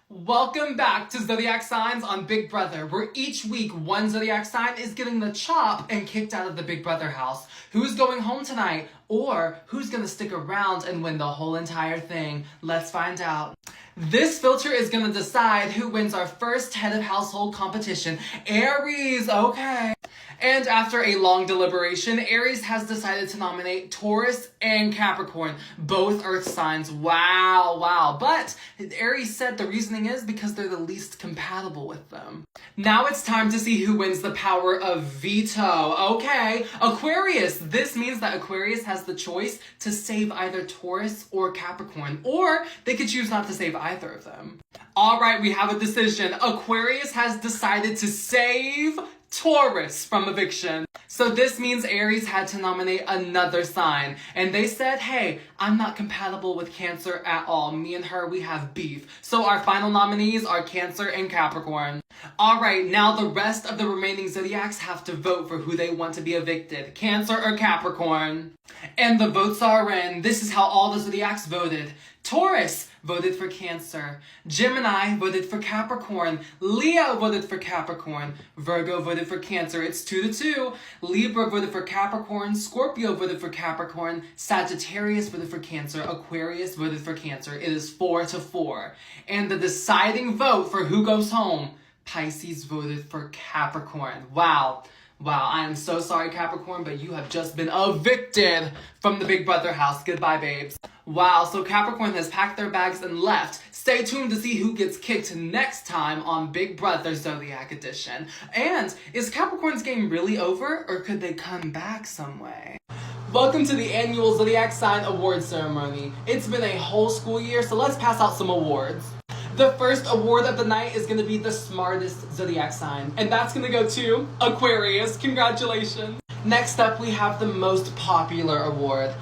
Welcome back to Zodiac Signs on Big Brother, where each week one Zodiac sign is getting the chop and kicked out of the Big Brother house. Who's going home tonight? Or who's gonna stick around and win the whole entire thing? Let's find out. This filter is gonna decide who wins our first head of household competition. Aries, okay. And after a long deliberation, Aries has decided to nominate Taurus and Capricorn, both earth signs. Wow. But Aries said the reasoning is because they're the least compatible with them. Now it's time to see who wins the power of veto. Okay, Aquarius. This means that Aquarius has the choice to save either Taurus or Capricorn, or they could choose not to save either of them. All right, we have a decision. Aquarius has decided to save Taurus from eviction. So this means Aries had to nominate another sign. And they said, hey, I'm not compatible with Cancer at all. Me and her, we have beef. So our final nominees are Cancer and Capricorn. All right, now the rest of the remaining Zodiacs have to vote for who they want to be evicted, Cancer or Capricorn. And the votes are in. This is how all the Zodiacs voted. Taurus voted for Cancer. Gemini voted for Capricorn. Leo voted for Capricorn. Virgo voted for Cancer. It's 2-2. Libra voted for Capricorn. Scorpio voted for Capricorn. Sagittarius voted for Cancer. Aquarius voted for Cancer. It is 4-4. And the deciding vote for who goes home, Pisces voted for Capricorn. Wow, I am so sorry, Capricorn, but you have just been evicted from the Big Brother house. Goodbye, babes. Wow, so Capricorn has packed their bags and left. Stay tuned to see who gets kicked next time on Big Brother Zodiac Edition. And is Capricorn's game really over, or could they come back some way? Welcome to the annual Zodiac Sign Award Ceremony. It's been a whole school year, so let's pass out some awards. The first award of the night is going to be the smartest Zodiac sign, and that's going to go to Aquarius. Congratulations. Next up, we have the most popular award.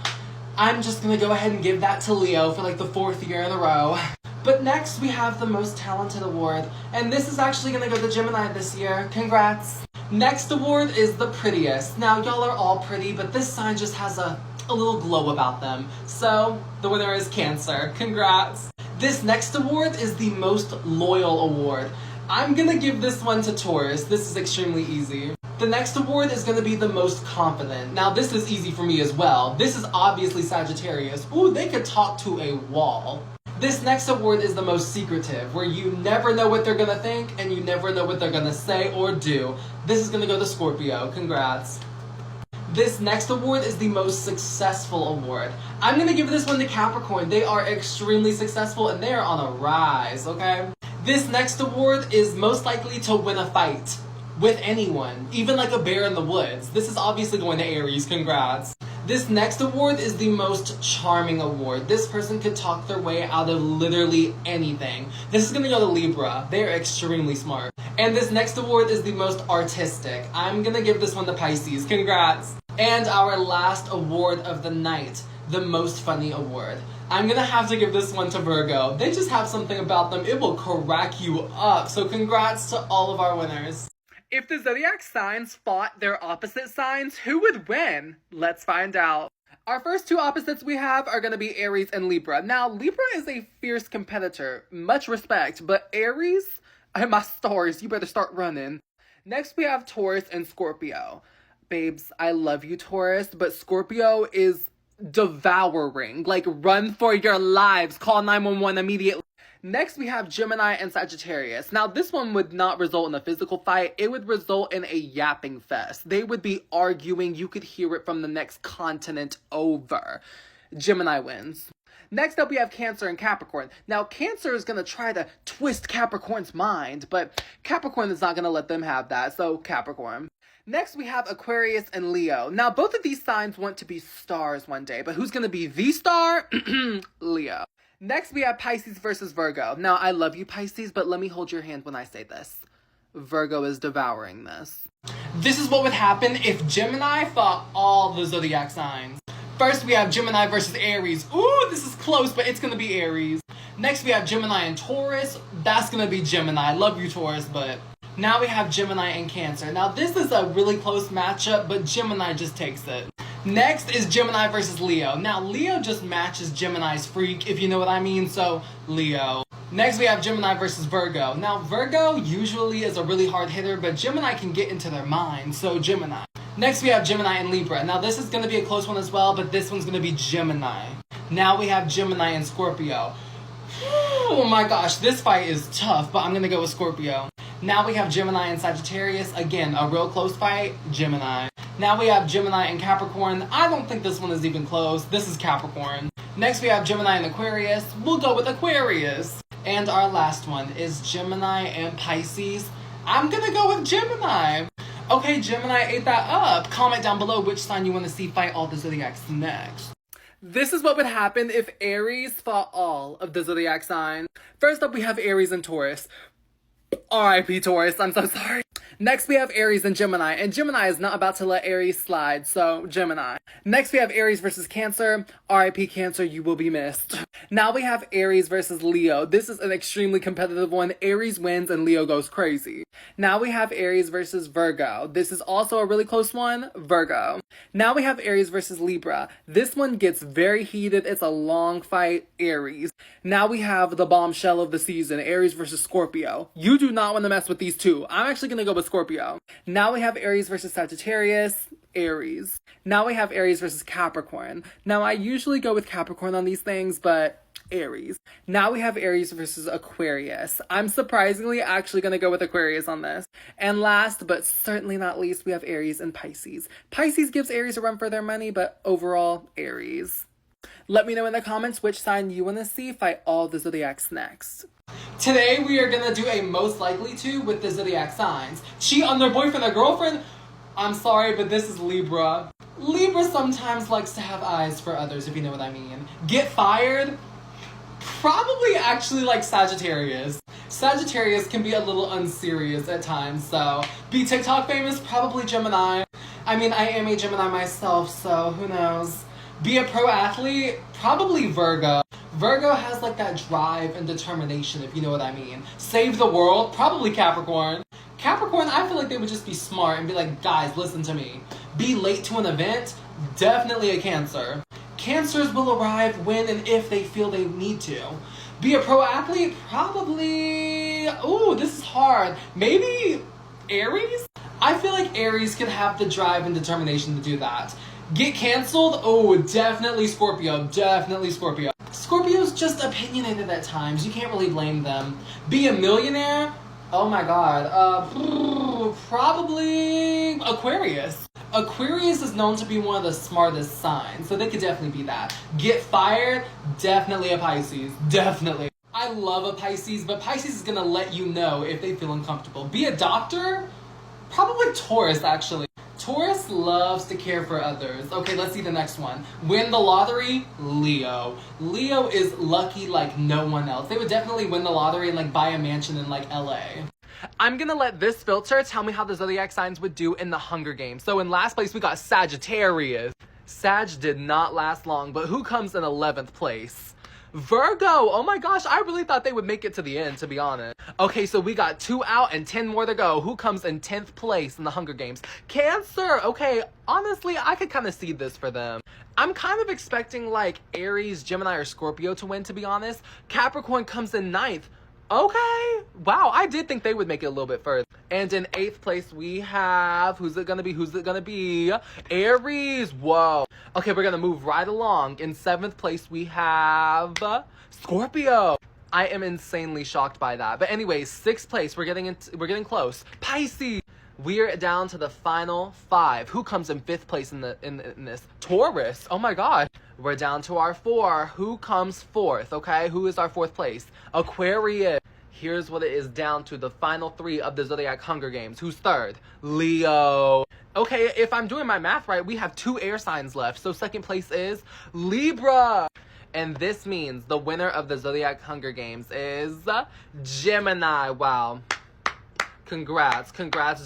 I'm just going to go ahead and give that to Leo for like the 4th year in a row. But next, we have the most talented award, and this is actually going to go to Gemini this year. Congrats. Next award is the prettiest. Now, y'all are all pretty, but this sign just has a little glow about them. So, the winner is Cancer. Congrats. This next award is the most loyal award. I'm gonna give this one to Taurus. This is extremely easy. The next award is gonna be the most confident. Now this is easy for me as well. This is obviously Sagittarius. Ooh, they could talk to a wall. This next award is the most secretive, where you never know what they're gonna think and you never know what they're gonna say or do. This is gonna go to Scorpio. Congrats. This next award is the most successful award. I'm gonna give this one to Capricorn. They are extremely successful and they are on a rise, okay? This next award is most likely to win a fight with anyone, even like a bear in the woods. This is obviously going to Aries. Congrats. This next award is the most charming award. This person could talk their way out of literally anything. This is gonna go to Libra. They are extremely smart. And this next award is the most artistic. I'm gonna give this one to Pisces. Congrats. And our last award of the night, the most funny award. I'm gonna have to give this one to Virgo. They just have something about them. It will crack you up. So congrats to all of our winners. If the Zodiac signs fought their opposite signs, who would win? Let's find out. Our first two opposites we have are going to be Aries and Libra. Now, Libra is a fierce competitor. Much respect. But Aries, my stars, you better start running. Next, we have Taurus and Scorpio. Babes, I love you, Taurus, but Scorpio is devouring. Like, run for your lives. Call 911 immediately. Next, we have Gemini and Sagittarius. Now, this one would not result in a physical fight. It would result in a yapping fest. They would be arguing. You could hear it from the next continent over. Gemini wins. Next up, we have Cancer and Capricorn. Now, Cancer is going to try to twist Capricorn's mind, but Capricorn is not going to let them have that, so Capricorn. Next, we have Aquarius and Leo. Now, both of these signs want to be stars one day, but who's going to be the star? Leo. Next, we have Pisces versus Virgo. Now, I love you, Pisces, but let me hold your hand when I say this. Virgo is devouring this. This is what would happen if Gemini fought all the Zodiac signs. First, we have Gemini versus Aries. Ooh, this is close, but it's going to be Aries. Next, we have Gemini and Taurus. That's going to be Gemini. Love you, Taurus, but... Now we have Gemini and Cancer. Now, this is a really close matchup, but Gemini just takes it. Next is Gemini versus Leo. Now, Leo just matches Gemini's freak, if you know what I mean, so Leo. Next, we have Gemini versus Virgo. Now, Virgo usually is a really hard hitter, but Gemini can get into their mind, so Gemini. Next, we have Gemini and Libra. Now, this is going to be a close one as well, but this one's going to be Gemini. Now, we have Gemini and Scorpio. Oh my gosh, this fight is tough, but I'm going to go with Scorpio. Now, we have Gemini and Sagittarius. Again, a real close fight, Gemini. Now, we have Gemini and Capricorn. I don't think this one is even close. This is Capricorn. Next, we have Gemini and Aquarius. We'll go with Aquarius. And our last one is Gemini and Pisces. I'm going to go with Gemini. Okay, Gemini ate that up. Comment down below which sign you want to see fight all the zodiacs next. This is what would happen if Aries fought all of the zodiac signs. First up, we have Aries and Taurus. R.I.P. Taurus, I'm so sorry. Next, we have Aries and Gemini is not about to let Aries slide, so Gemini. Next, we have Aries versus Cancer. R.I.P. Cancer, you will be missed. Now we have Aries versus Leo. This is an extremely competitive one. Aries wins and Leo goes crazy. Now we have Aries versus Virgo. This is also a really close one, Virgo. Now we have Aries versus Libra. This one gets very heated. It's a long fight, Aries. Now we have the bombshell of the season, Aries versus Scorpio. You do not want to mess with these two. I'm actually going to go with Scorpio. Now we have Aries versus Sagittarius, Aries. Now we have Aries versus Capricorn. Now I usually go with Capricorn on these things, but Aries. Now we have Aries versus Aquarius. I'm surprisingly actually going to go with Aquarius on this. And last, but certainly not least, we have Aries and Pisces. Pisces gives Aries a run for their money, but overall, Aries. Let me know in the comments which sign you want to see fight all the zodiacs next. Today we are going to do a most likely to with the zodiac signs. Cheat on their boyfriend or girlfriend? I'm sorry, but this is Libra. Libra sometimes likes to have eyes for others, if you know what I mean. Get fired? Probably actually like Sagittarius. Sagittarius can be a little unserious at times, so be TikTok famous? Probably Gemini. I mean, I am a Gemini myself, so who knows. Be a pro athlete? Probably Virgo. Virgo has like that drive and determination, if you know what I mean. Save the world? Probably Capricorn. Capricorn, I feel like they would just be smart and be like, guys, listen to me. Be late to an event? Definitely a Cancer. Cancers will arrive when and if they feel they need to. Be a pro athlete? Probably... Ooh, this is hard. Maybe Aries? I feel like Aries can have the drive and determination to do that. Get canceled? Oh, definitely Scorpio. Definitely Scorpio. Scorpio's just opinionated at times. You can't really blame them. Be a millionaire? Oh my god. Probably Aquarius. Aquarius is known to be one of the smartest signs, so they could definitely be that. Get fired? Definitely a Pisces. Definitely. I love a Pisces, but Pisces is gonna let you know if they feel uncomfortable. Be a doctor? Probably Taurus, actually. Taurus loves to care for others. Okay, let's see the next one. Win the lottery? Leo. Leo is lucky like no one else. They would definitely win the lottery and like buy a mansion in like LA. I'm gonna let this filter tell me how the zodiac signs would do in the Hunger Games. So in last place, we got Sagittarius. Sag did not last long, but who comes in 11th place? Virgo! Oh my gosh, I really thought they would make it to the end, to be honest. Okay, so we got 2 out and 10 more to go. Who comes in 10th place in the Hunger Games? Cancer! Okay, honestly, I could kind of see this for them. I'm kind of expecting, like, Aries, Gemini, or Scorpio to win, to be honest. Capricorn comes in 9th. Okay. Wow, I did think they would make it a little bit further. And in 8th place, we have... Who's it gonna be? Who's it gonna be? Aries. Whoa. Okay, we're gonna move right along. In 7th place, we have... Scorpio. I am insanely shocked by that. But anyways, 6th place, we're getting close. Pisces. We're down to the final 5. Who comes in 5th place in this? Taurus. Oh my god. We're down to our 4. Who comes 4th? Okay, who is our 4th place? Aquarius. Here's what it is down to, the final 3 of the Zodiac Hunger Games. Who's 3rd? Leo. Okay, if I'm doing my math right, we have 2 air signs left. So 2nd place is Libra. And this means the winner of the Zodiac Hunger Games is Gemini. Wow. Congrats,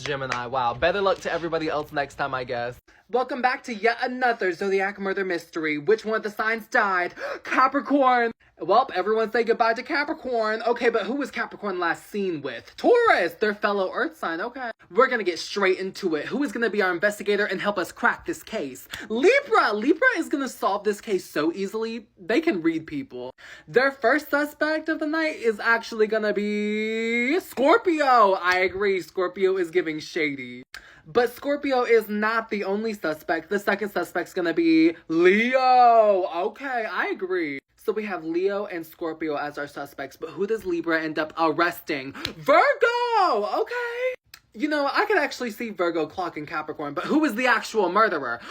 Gemini. Wow, better luck to everybody else next time, I guess. Welcome back to yet another Zodiac murder mystery. Which one of the signs died? Capricorn! Well, everyone say goodbye to Capricorn. Okay, but who was Capricorn last seen with? Taurus, their fellow Earth sign. Okay. We're gonna get straight into it. Who is gonna be our investigator and help us crack this case? Libra! Libra is gonna solve this case so easily. They can read people. Their first suspect of the night is actually gonna be Scorpio. I agree, Scorpio is giving shady. But Scorpio is not the only suspect. The second suspect's gonna be Leo. Okay, I agree. So we have Leo and Scorpio as our suspects, but who does Libra end up arresting? Virgo! Okay. You know, I could actually see Virgo clocking Capricorn, but who is the actual murderer?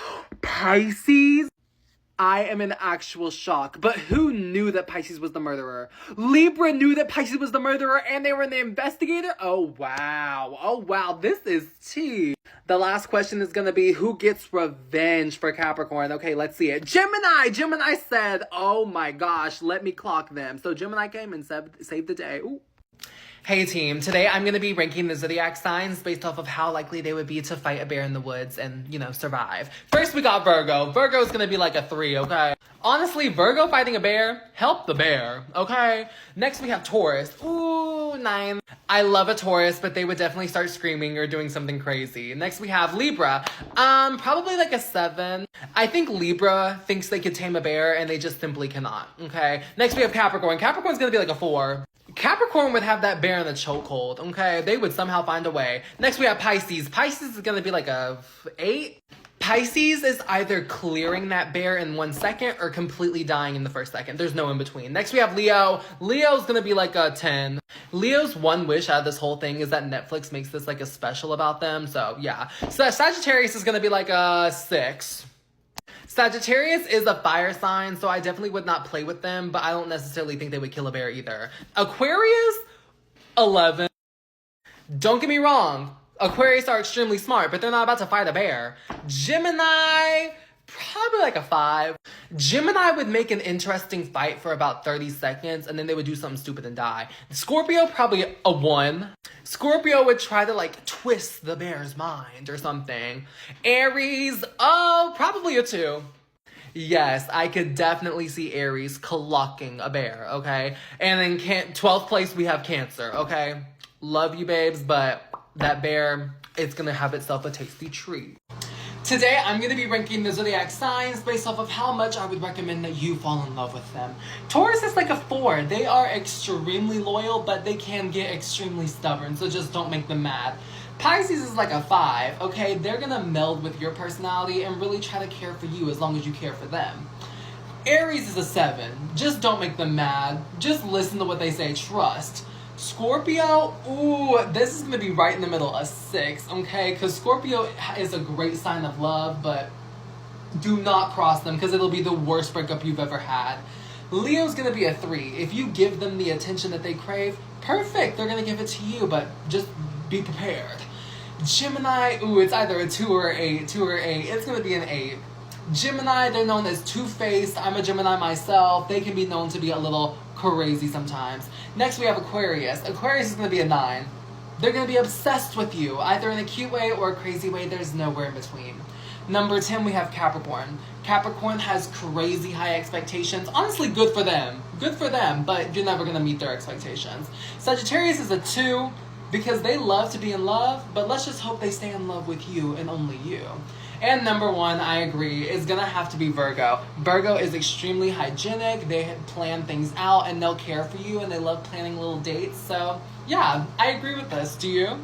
Pisces? I am in actual shock, but who knew that Pisces was the murderer? Libra knew that Pisces was the murderer and they were the investigator? Oh, wow. Oh, wow. This is tea. The last question is going to be who gets revenge for Capricorn? Okay, let's see it. Gemini! Gemini said, oh my gosh, let me clock them. So Gemini came and saved the day. Ooh. Hey team, today I'm going to be ranking the zodiac signs based off of how likely they would be to fight a bear in the woods and, you know, survive. First we got Virgo. Virgo's going to be like a 3, okay? Honestly, Virgo fighting a bear, help the bear, okay? Next we have Taurus. Ooh, 9. I love a Taurus, but they would definitely start screaming or doing something crazy. Next we have Libra. Probably like a 7. I think Libra thinks they could tame a bear and they just simply cannot, okay? Next we have Capricorn. Capricorn's going to be like a 4. Capricorn would have that bear in the chokehold, okay? They would somehow find a way. Next, we have Pisces. Pisces is gonna be like a 8. Pisces is either clearing that bear in 1 second or completely dying in the first second. There's no in between. Next, we have Leo. Leo's gonna be like a 10. Leo's one wish out of this whole thing is that Netflix makes this like a special about them. So, yeah. So, Sagittarius is gonna be like a 6. Sagittarius is a fire sign, so I definitely would not play with them, but I don't necessarily think they would kill a bear either. Aquarius, 11. Don't get me wrong, Aquarius are extremely smart, but they're not about to fight a bear. Gemini, probably like a 5. Gemini would make an interesting fight for about 30 seconds, and then they would do something stupid and die. Scorpio, probably a 1. Scorpio would try to, like, twist the bear's mind or something. Aries, oh, probably a 2. Yes, I could definitely see Aries clocking a bear, okay? And then 12th place, we have Cancer, okay? Love you, babes, but that bear, it's gonna have itself a tasty treat. Today, I'm going to be ranking the zodiac signs based off of how much I would recommend that you fall in love with them. Taurus is like a 4. They are extremely loyal, but they can get extremely stubborn, so just don't make them mad. Pisces is like a 5, okay? They're going to meld with your personality and really try to care for you as long as you care for them. Aries is a 7. Just don't make them mad. Just listen to what they say. Trust. Scorpio, ooh, this is going to be right in the middle, a 6, okay? Because Scorpio is a great sign of love, but do not cross them because it'll be the worst breakup you've ever had. Leo's going to be a 3. If you give them the attention that they crave, perfect, they're going to give it to you, but just be prepared. Gemini, ooh, it's either a 2 or 8, 2 or 8. It's going to be an 8. Gemini, they're known as two-faced. I'm a Gemini myself. They can be known to be a little crazy sometimes. Next, we have Aquarius. Aquarius is going to be a 9. They're going to be obsessed with you, either in a cute way or a crazy way. There's nowhere in between. Number 10, we have Capricorn. Capricorn has crazy high expectations. Honestly, good for them. Good for them, but you're never going to meet their expectations. Sagittarius is a 2 because they love to be in love, but let's just hope they stay in love with you and only you. And number 1, I agree, is gonna have to be Virgo. Virgo is extremely hygienic, they plan things out, and they'll care for you, and they love planning little dates, so yeah, I agree with this. Do you?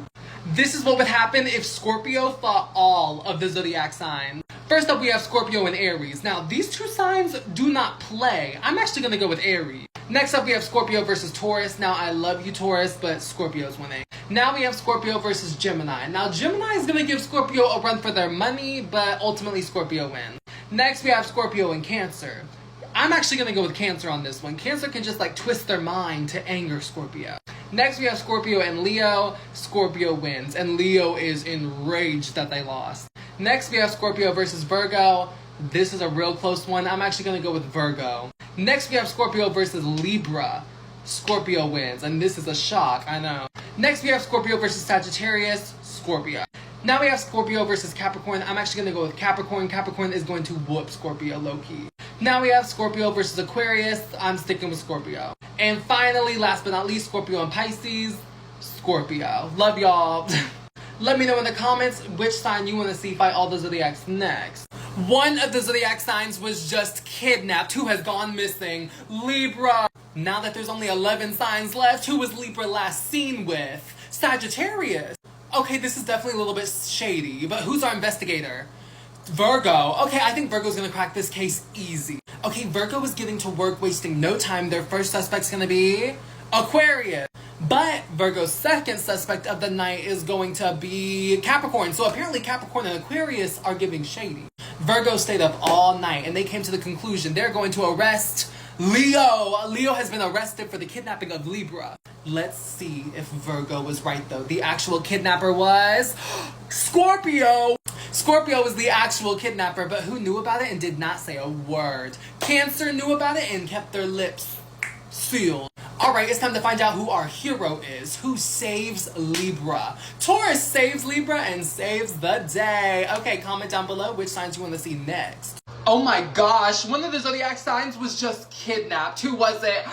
This is what would happen if Scorpio fought all of the zodiac signs. First up, we have Scorpio and Aries. Now, these two signs do not play. I'm actually gonna go with Aries. Next up, we have Scorpio versus Taurus. Now, I love you, Taurus, but Scorpio's winning. Now we have Scorpio versus Gemini. Now, Gemini is going to give Scorpio a run for their money, but ultimately Scorpio wins. Next, we have Scorpio and Cancer. I'm actually going to go with Cancer on this one. Cancer can just, like, twist their mind to anger Scorpio. Next, we have Scorpio and Leo. Scorpio wins, and Leo is enraged that they lost. Next, we have Scorpio versus Virgo. This is a real close one. I'm actually going to go with Virgo. Next, we have Scorpio versus Libra. Scorpio wins, and this is a shock, I know. Next, we have Scorpio versus Sagittarius. Scorpio. Now we have Scorpio versus Capricorn. I'm actually going to go with Capricorn. Capricorn is going to whoop Scorpio low-key. Now we have Scorpio versus Aquarius. I'm sticking with Scorpio. And finally, last but not least, Scorpio and Pisces. Scorpio. Love y'all. Let me know in the comments which sign you want to see fight all the zodiacs next. One of the zodiac signs was just kidnapped. Who has gone missing? Libra. Now that there's only 11 signs left, who was Libra last seen with? Sagittarius. Okay, this is definitely a little bit shady, but who's our investigator? Virgo. Okay, I think Virgo's gonna crack this case easy. Okay, Virgo is getting to work, wasting no time. Their first suspect's gonna be Aquarius. But Virgo's second suspect of the night is going to be Capricorn. So apparently Capricorn and Aquarius are giving shady. Virgo stayed up all night and they came to the conclusion they're going to arrest Leo. Leo has been arrested for the kidnapping of Libra. Let's see if Virgo was right though. The actual kidnapper was Scorpio. Scorpio was the actual kidnapper, but who knew about it and did not say a word? Cancer knew about it and kept their lips sealed. Alright, it's time to find out who our hero is. Who saves Libra? Taurus saves Libra and saves the day. Okay, comment down below which signs you want to see next. Oh my gosh, one of the zodiac signs was just kidnapped. Who was it?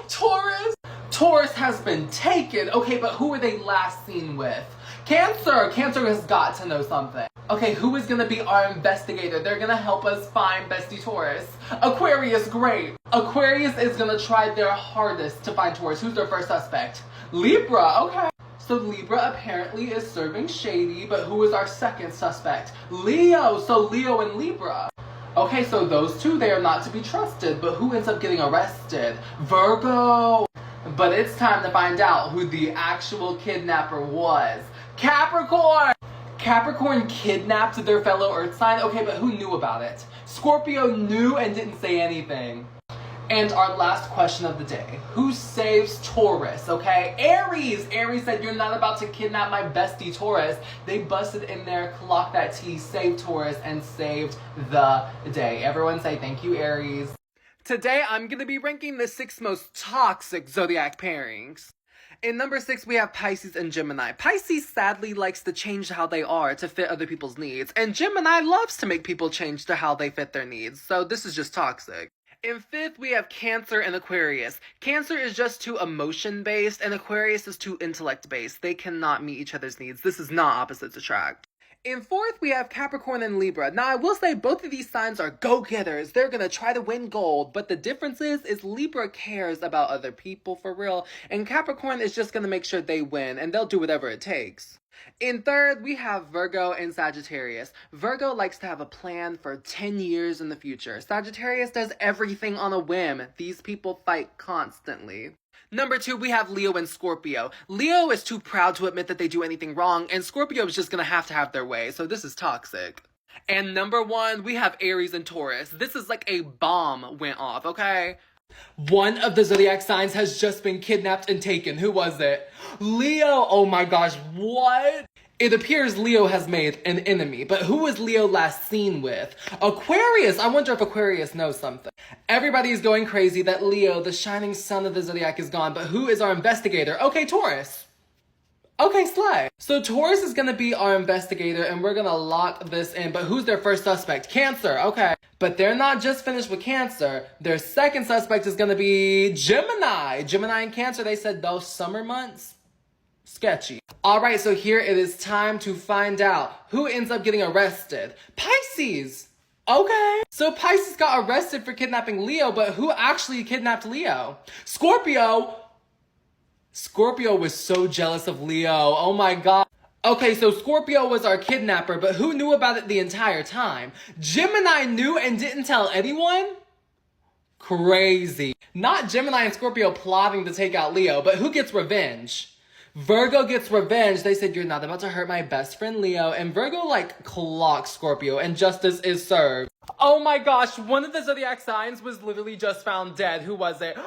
Taurus? Taurus has been taken. Okay, but who were they last seen with? Cancer! Cancer has got to know something. Okay, who is gonna be our investigator? They're gonna help us find Bestie Taurus. Aquarius, great. Aquarius is gonna try their hardest to find Taurus. Who's their first suspect? Libra, okay. So Libra apparently is serving shady, but who is our second suspect? Leo, so Leo and Libra. Okay, so those two, they are not to be trusted, but who ends up getting arrested? Virgo. But it's time to find out who the actual kidnapper was. Capricorn! Capricorn kidnapped their fellow earth sign? Okay, but who knew about it? Scorpio knew and didn't say anything. And our last question of the day. Who saves Taurus, okay? Aries! Aries said, you're not about to kidnap my bestie Taurus. They busted in there, clocked that T, saved Taurus, and saved the day. Everyone say thank you, Aries. Today, I'm going to be ranking the 6 most toxic zodiac pairings. In number 6, we have Pisces and Gemini. Pisces sadly likes to change how they are to fit other people's needs, and Gemini loves to make people change to how they fit their needs, so this is just toxic. In 5th, we have Cancer and Aquarius. Cancer is just too emotion-based, and Aquarius is too intellect-based. They cannot meet each other's needs. This is not opposites attract. In 4th, we have Capricorn and Libra. Now, I will say both of these signs are go-getters. They're gonna try to win gold, but the difference is Libra cares about other people for real, and Capricorn is just gonna make sure they win, and they'll do whatever it takes. In 3rd, we have Virgo and Sagittarius. Virgo likes to have a plan for 10 years in the future. Sagittarius does everything on a whim. These people fight constantly. Number 2, we have Leo and Scorpio. Leo is too proud to admit that they do anything wrong, and Scorpio is just gonna have to have their way, so this is toxic. And number 1, we have Aries and Taurus. This is like a bomb went off, okay? One of the zodiac signs has just been kidnapped and taken. Who was it? Leo! Oh my gosh, what? It appears Leo has made an enemy, but who was Leo last seen with? Aquarius! I wonder if Aquarius knows something. Everybody is going crazy that Leo, the shining sun of the zodiac, is gone, but who is our investigator? Okay, Taurus. Okay, slay. So Taurus is gonna be our investigator, and we're gonna lock this in, but who's their first suspect? Cancer, okay. But they're not just finished with Cancer. Their second suspect is gonna be Gemini. Gemini and Cancer, they said those summer months, sketchy. Alright, so here it is time to find out who ends up getting arrested. Pisces! Okay. So Pisces got arrested for kidnapping Leo, but who actually kidnapped Leo? Scorpio! Scorpio was so jealous of Leo. Oh my god. Okay, so Scorpio was our kidnapper, but who knew about it the entire time? Gemini knew and didn't tell anyone? Crazy. Not Gemini and Scorpio plotting to take out Leo, but who gets revenge? Virgo gets revenge. They said, you're not about to hurt my best friend Leo. And Virgo, like, clocks Scorpio and justice is served. Oh my gosh, one of the zodiac signs was literally just found dead. Who was it?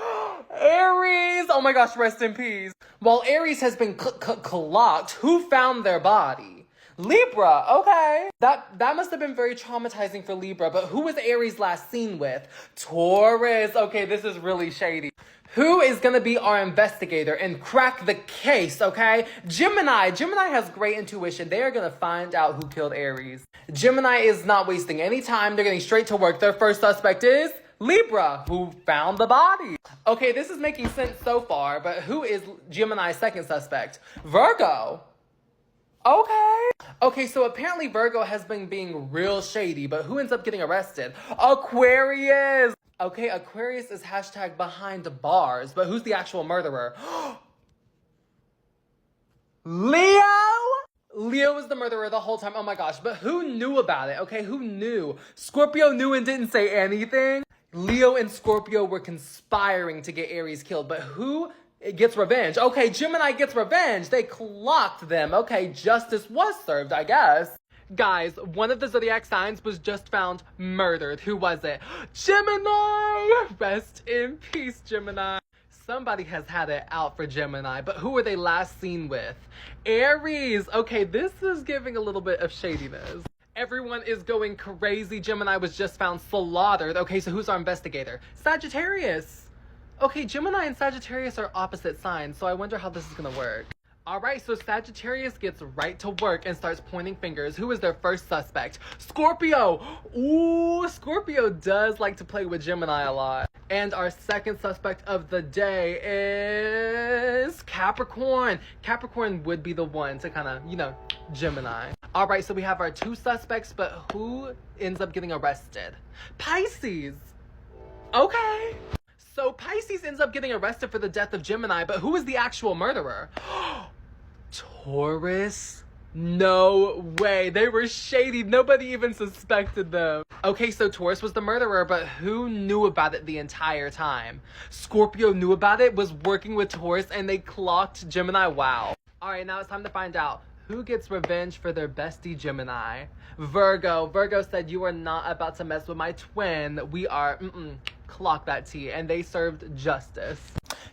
Aries! Oh my gosh, rest in peace. While Aries has been clocked, who found their body? Libra, okay. That must have been very traumatizing for Libra, but who was Aries last seen with? Taurus. Okay, this is really shady. Who is gonna be our investigator and crack the case, okay? Gemini. Gemini has great intuition. They are gonna find out who killed Aries. Gemini is not wasting any time. They're getting straight to work. Their first suspect is Libra, who found the body. Okay, this is making sense so far, but who is Gemini's second suspect? Virgo. Okay, so apparently Virgo has been being real shady, but who ends up getting arrested? Aquarius. Okay, Aquarius is hashtag behind the bars, but who's the actual murderer? Leo? Leo was the murderer the whole time. Oh my gosh, but who knew about it? Okay, who knew? Scorpio knew and didn't say anything. Leo and Scorpio were conspiring to get Aries killed, but who gets revenge? Okay, Gemini gets revenge. They clocked them. Okay, justice was served, I guess. Guys, one of the zodiac signs was just found murdered. Who was it? Gemini! Rest in peace, Gemini. Somebody has had it out for Gemini, but who were they last seen with? Aries. Okay, this is giving a little bit of shadiness. Everyone is going crazy. Gemini was just found slaughtered. Okay, so who's our investigator? Sagittarius. Okay, Gemini and Sagittarius are opposite signs, so I wonder how this is gonna work. Alright, so Sagittarius gets right to work and starts pointing fingers. Who is their first suspect? Scorpio! Ooh, Scorpio does like to play with Gemini a lot. And our second suspect of the day is Capricorn. Capricorn would be the one to kind of, Gemini. Alright, so we have our two suspects, but who ends up getting arrested? Pisces! Okay. So Pisces ends up getting arrested for the death of Gemini, but who is the actual murderer? Taurus? No way. They were shady. Nobody even suspected them. Okay, so Taurus was the murderer, but who knew about it the entire time? Scorpio knew about it, was working with Taurus, and they clocked Gemini. Wow. All right, now it's time to find out who gets revenge for their bestie Gemini. Virgo. Virgo said, "You are not about to mess with my twin. We are, clock that tea." And they served justice.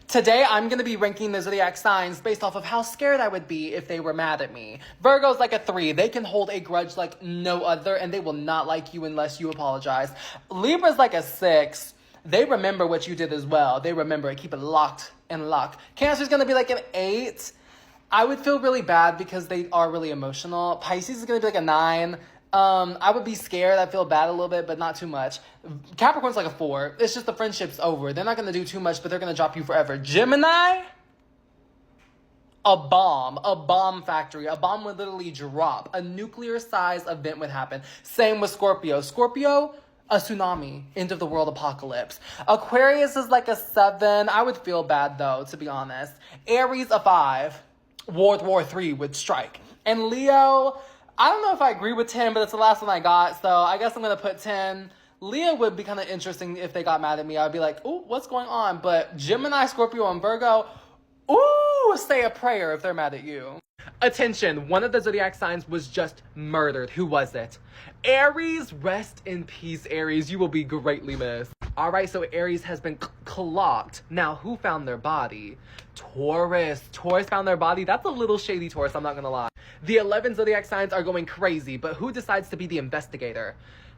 Today, I'm going to be ranking the zodiac signs based off of how scared I would be if they were mad at me. Virgo's like a 3. They can hold a grudge like no other, and they will not like you unless you apologize. Libra's like a 6. They remember what you did as well. They remember it. Keep it locked and locked. Cancer's going to be like an 8. I would feel really bad because they are really emotional. Pisces is going to be like a 9. I would be scared. I feel bad a little bit, but not too much. Capricorn's like a 4. It's just the friendship's over. They're not going to do too much, but they're going to drop you forever. Gemini? A bomb factory. A bomb would literally drop. A nuclear-sized event would happen. Same with Scorpio. Scorpio, a tsunami. End of the world apocalypse. Aquarius is like a 7. I would feel bad, though, to be honest. Aries, a 5. World War III would strike. And Leo, I don't know if I agree with 10, but it's the last one I got, so I guess I'm going to put 10. Leo would be kind of interesting if they got mad at me. I'd be like, ooh, what's going on? But Gemini, Scorpio, and Virgo, ooh, say a prayer if they're mad at you. Attention, one of the zodiac signs was just murdered. Who was it? Aries. Rest in peace, Aries. You will be greatly missed. All right, so Aries has been clocked. Now, who found their body? Taurus. Taurus found their body. That's a little shady, Taurus, I'm not gonna lie. The 11 zodiac signs are going crazy, but who decides to be the investigator?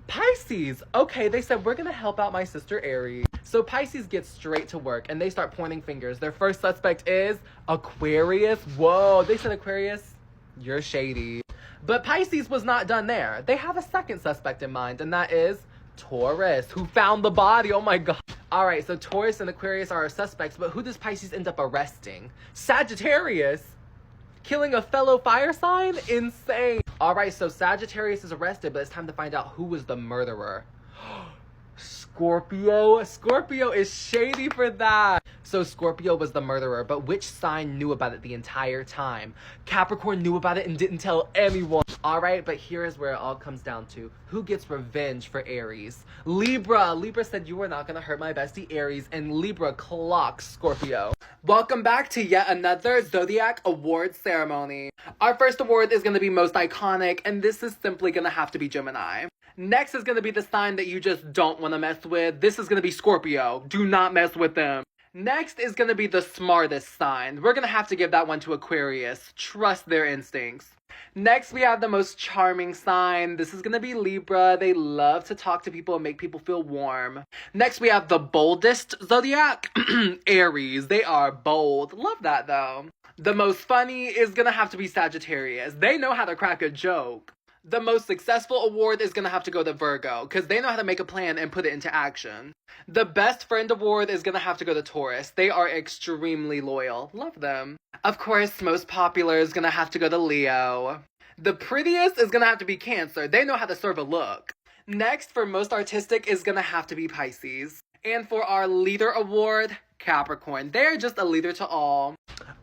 Pisces. Okay, they said, we're gonna help out my sister Aries. So Pisces gets straight to work, and they start pointing fingers. Their first suspect is Aquarius. Whoa, they said, Aquarius, you're shady. But Pisces was not done there. They have a second suspect in mind, and that is Taurus, who found the body. Oh my god. All right, so Taurus and Aquarius are our suspects, but who does Pisces end up arresting? Sagittarius. Killing a fellow fire sign? Insane. All right, so Sagittarius is arrested, but it's time to find out who was the murderer. Scorpio. Scorpio is shady for that. So Scorpio was the murderer, but which sign knew about it the entire time? Capricorn knew about it and didn't tell anyone. All right, but here is where it all comes down to. Who gets revenge for Aries? Libra. Libra said, you are not going to hurt my bestie Aries, and Libra clocks Scorpio. Welcome back to yet another Zodiac Awards ceremony. Our first award is going to be most iconic, and this is simply going to have to be Gemini. Next is going to be the sign that you just don't want to mess with. This is going to be Scorpio. Do not mess with them. Next is going to be the smartest sign. We're going to have to give that one to Aquarius. Trust their instincts. Next, we have the most charming sign. This is going to be Libra. They love to talk to people and make people feel warm. Next, we have the boldest zodiac, Aries. They are bold. Love that, though. The most funny is going to have to be Sagittarius. They know how to crack a joke. The most successful award is gonna have to go to Virgo, because they know how to make a plan and put it into action. The best friend award is gonna have to go to Taurus. They are extremely loyal. Love them. Of course, most popular is gonna have to go to Leo. The prettiest is gonna have to be Cancer. They know how to serve a look. Next, for most artistic, is gonna have to be Pisces. And for our leader award, Capricorn. They're just a leader to all.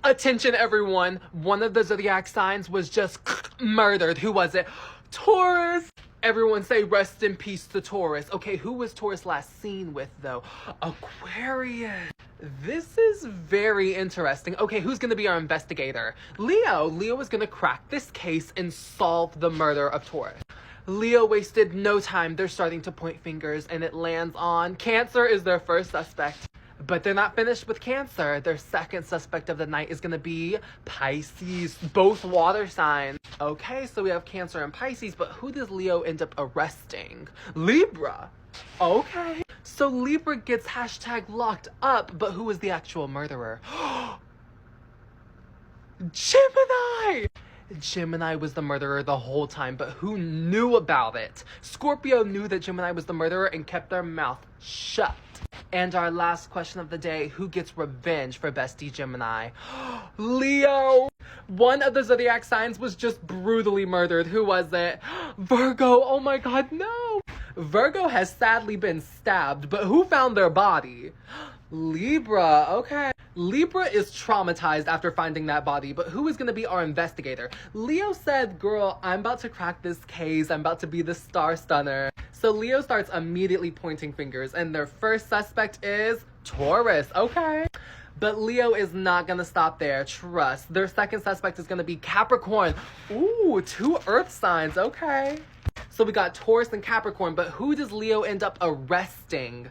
Attention, everyone. One of the zodiac signs was just murdered. Who was it? Taurus. Everyone say rest in peace to Taurus. Okay, who was Taurus last seen with, though? Aquarius. This is very interesting. Okay, who's gonna be our investigator? Leo. Leo is gonna crack this case and solve the murder of Taurus. Leo wasted no time. They're starting to point fingers, and it lands on Cancer is their first suspect. But they're not finished with Cancer. Their second suspect of the night is gonna be Pisces, both water signs. Okay, so we have Cancer and Pisces, but who does Leo end up arresting? Libra. Okay. So Libra gets hashtag locked up, but who is the actual murderer? Gemini! Gemini was the murderer the whole time, but who knew about it? Scorpio knew that Gemini was the murderer and kept their mouth shut. And our last question of the day, who gets revenge for bestie Gemini? Leo! One of the zodiac signs was just brutally murdered. Who was it? Virgo! Oh my god, no! Virgo has sadly been stabbed, but who found their body? Libra, okay. Libra is traumatized after finding that body, but who is going to be our investigator? Leo said, girl, I'm about to crack this case. I'm about to be the star stunner. So Leo starts immediately pointing fingers, and their first suspect is Taurus, okay. But Leo is not going to stop there, trust. Their second suspect is going to be Capricorn. Ooh, 2 earth signs, okay. So we got Taurus and Capricorn, but who does Leo end up arresting?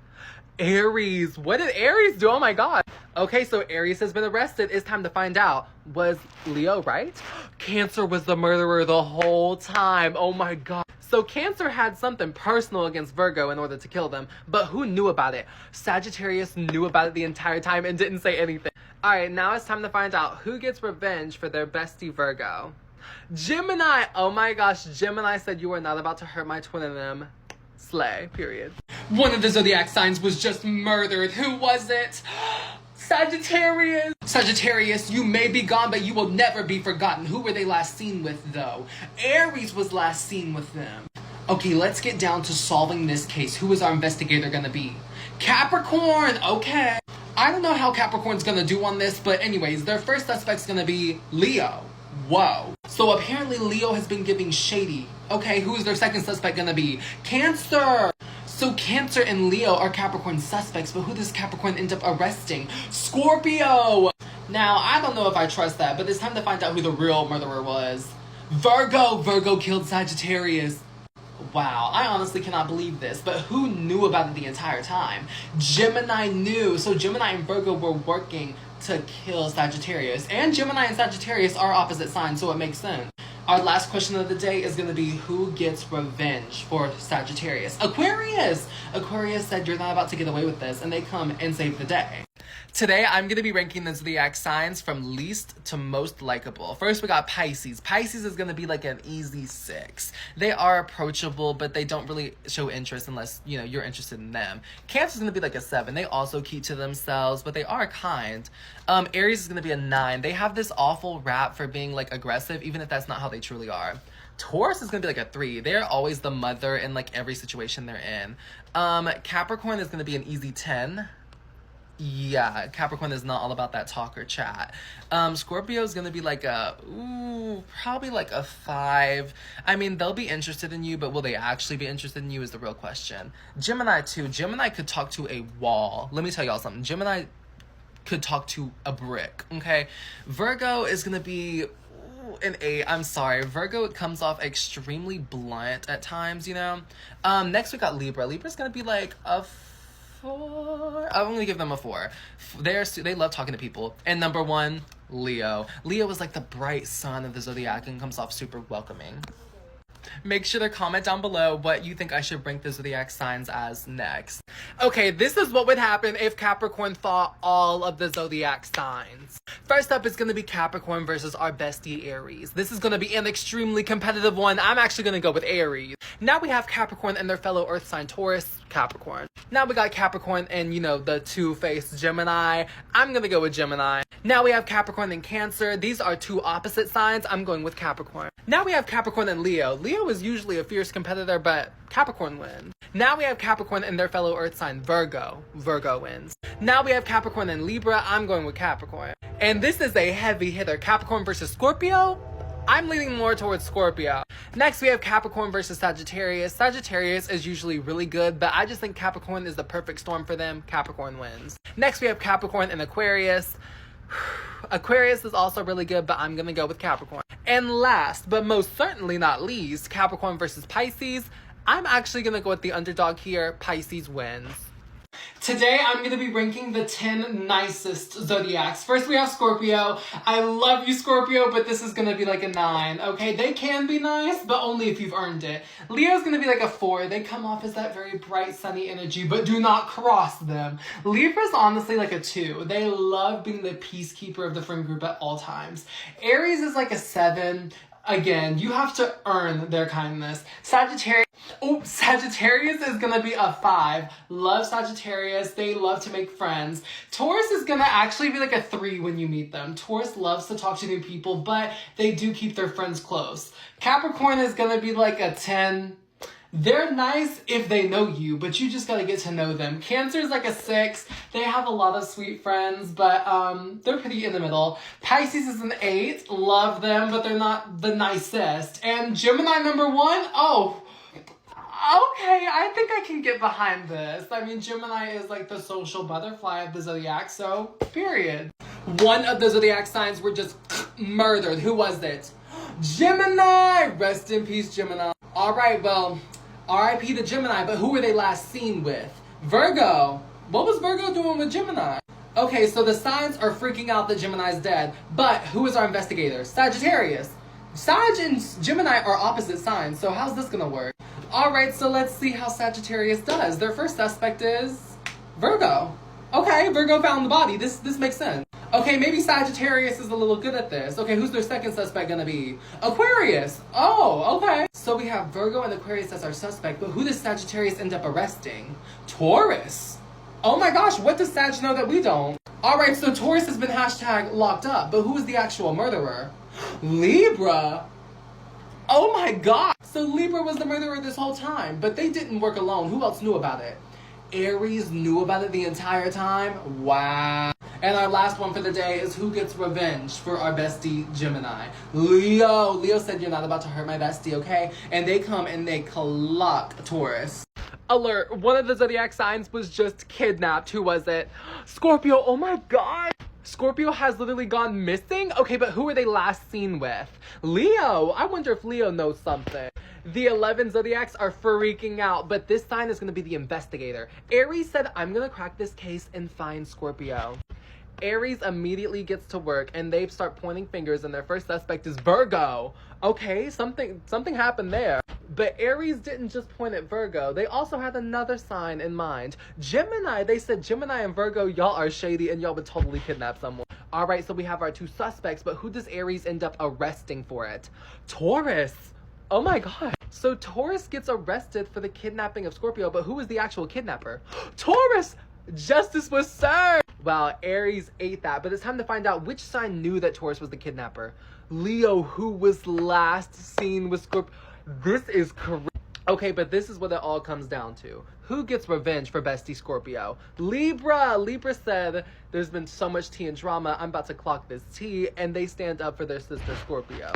Aries. What did Aries do? Oh my god. Okay, so Aries has been arrested. It's time to find out. Was Leo right? Cancer was the murderer the whole time. Oh my god. So Cancer had something personal against Virgo in order to kill them, but who knew about it? Sagittarius knew about it the entire time and didn't say anything. Alright, now it's time to find out who gets revenge for their bestie Virgo. Gemini. Oh my gosh, Gemini said you are not about to hurt my twin in them. Slay, period. One of the zodiac signs was just murdered. Who was it? Sagittarius. Sagittarius, you may be gone, but you will never be forgotten. Who were they last seen with, though? Aries was last seen with them. Okay, let's get down to solving this case. Who is our investigator gonna be? Capricorn, okay. I don't know how Capricorn's gonna do on this, but anyways, their first suspect's gonna be Leo. Whoa. So apparently Leo has been giving shady. Okay, who is their second suspect gonna be? Cancer! So Cancer and Leo are Capricorn suspects, but who does Capricorn end up arresting? Scorpio! Now, I don't know if I trust that, but it's time to find out who the real murderer was. Virgo! Virgo killed Sagittarius. Wow, I honestly cannot believe this, but who knew about it the entire time? Gemini knew, so Gemini and Virgo were working to kill Sagittarius. And Gemini and Sagittarius are opposite signs, so it makes sense. Our last question of the day is going to be who gets revenge for Sagittarius? Aquarius! Aquarius said you're not about to get away with this, and they come and save the day. Today, I'm going to be ranking the zodiac signs from least to most likable. First, we got Pisces. Pisces is going to be like an easy 6. They are approachable, but they don't really show interest unless, you know, you're interested in them. Cancer is going to be like a 7. They also keep to themselves, but they are kind. Aries is going to be a 9. They have this awful rap for being like aggressive, even if that's not how they truly are. Taurus is going to be like a 3. They're always the mother in like every situation they're in. Capricorn is going to be an easy 10. Yeah, Capricorn is not all about that talk or chat. Scorpio is gonna be like probably like a 5. I mean, they'll be interested in you, but will they actually be interested in you is the real question. Gemini too. Gemini could talk to a wall. Let me tell y'all something. Gemini could talk to a brick, okay? Virgo is gonna be an 8. I'm sorry. Virgo comes off extremely blunt at times, you know? Next we got Libra. Libra's gonna be like a 4. I'm gonna give them a 4. They love talking to people. And number 1, Leo. Leo is like the bright sun of the zodiac and comes off super welcoming. Make sure to comment down below what you think I should rank the zodiac signs as next. Okay, this is what would happen if Capricorn fought all of the zodiac signs. First up is going to be Capricorn versus our bestie Aries. This is going to be an extremely competitive one. I'm actually going to go with Aries. Now we have Capricorn and their fellow earth sign Taurus, Capricorn. Now we got Capricorn and, you know, the two-faced Gemini. I'm going to go with Gemini. Now we have Capricorn and Cancer. These are two opposite signs. I'm going with Capricorn. Now we have Capricorn and Leo. Leo is usually a fierce competitor, but Capricorn wins. Now we have Capricorn and their fellow earth sign Virgo. Virgo wins. Now we have Capricorn and Libra. I'm going with Capricorn. And this is a heavy hitter. Capricorn versus Scorpio. I'm leaning more towards Scorpio. Next, we have Capricorn versus Sagittarius. Sagittarius is usually really good, but I just think Capricorn is the perfect storm for them. Capricorn wins. Next, we have Capricorn and Aquarius. Aquarius is also really good, but I'm gonna go with Capricorn. And last, but most certainly not least, Capricorn versus Pisces. I'm actually gonna go with the underdog here. Pisces wins. Today, I'm going to be ranking the 10 nicest zodiacs. First, we have Scorpio. I love you, Scorpio, but this is going to be like a 9, okay? They can be nice, but only if you've earned it. Leo's going to be like a 4. They come off as that very bright, sunny energy, but do not cross them. Libra's honestly like a 2. They love being the peacekeeper of the friend group at all times. Aries is like a 7. Again, you have to earn their kindness. Sagittarius is gonna be a 5. Love Sagittarius. They love to make friends. Taurus is gonna actually be like a 3 when you meet them. Taurus loves to talk to new people, but they do keep their friends close. Capricorn is gonna be like a 10. They're nice if they know you, but you just gotta get to know them. Cancer is like a 6. They have a lot of sweet friends, but they're pretty in the middle. Pisces is an 8. Love them, but they're not the nicest. And Gemini number 1, oh, okay, I think I can get behind this. I mean, Gemini is like the social butterfly of the zodiac, so period. One of the zodiac signs were just murdered. Who was it? Gemini! Rest in peace, Gemini. All right, well, R.I.P. to Gemini, but who were they last seen with? Virgo. What was Virgo doing with Gemini? Okay, so the signs are freaking out that Gemini's dead, but who is our investigator? Sagittarius. Sag and Gemini are opposite signs, so how's this gonna work? All right, so let's see how Sagittarius does. Their first suspect is Virgo. Okay, Virgo found the body. This makes sense. Okay, maybe Sagittarius is a little good at this. Okay, who's their second suspect gonna be? Aquarius. Oh, okay. So we have Virgo and Aquarius as our suspect, but who does Sagittarius end up arresting? Taurus. Oh my gosh, what does Sag know that we don't? All right, so Taurus has been hashtag locked up, but who is the actual murderer? Libra. Oh my god. So Libra was the murderer this whole time, but they didn't work alone. Who else knew about it? Aries knew about it the entire time? Wow. And our last one for the day is who gets revenge for our bestie Gemini? Leo. Leo said, you're not about to hurt my bestie, okay? And they come and they clock Taurus. Alert, one of the zodiac signs was just kidnapped. Who was it? Scorpio. Oh my god. Scorpio has literally gone missing? Okay, but who were they last seen with? Leo. I wonder if Leo knows something. The 11 zodiacs are freaking out, but this sign is going to be the investigator. Aries said, I'm going to crack this case and find Scorpio. Aries immediately gets to work and they start pointing fingers and their first suspect is Virgo. Okay, something happened there. But Aries didn't just point at Virgo. They also had another sign in mind. Gemini, they said Gemini and Virgo, y'all are shady and y'all would totally kidnap someone. All right, so we have our 2 suspects, but who does Aries end up arresting for it? Taurus. Oh my god. So Taurus gets arrested for the kidnapping of Scorpio, but who is the actual kidnapper? Taurus! Justice was served! Wow, Aries ate that, but it's time to find out which sign knew that Taurus was the kidnapper. Leo, who was last seen with Scorpio. This is correct. Okay, but this is what it all comes down to. Who gets revenge for bestie Scorpio? Libra! Libra said, there's been so much tea and drama, I'm about to clock this tea, and they stand up for their sister Scorpio.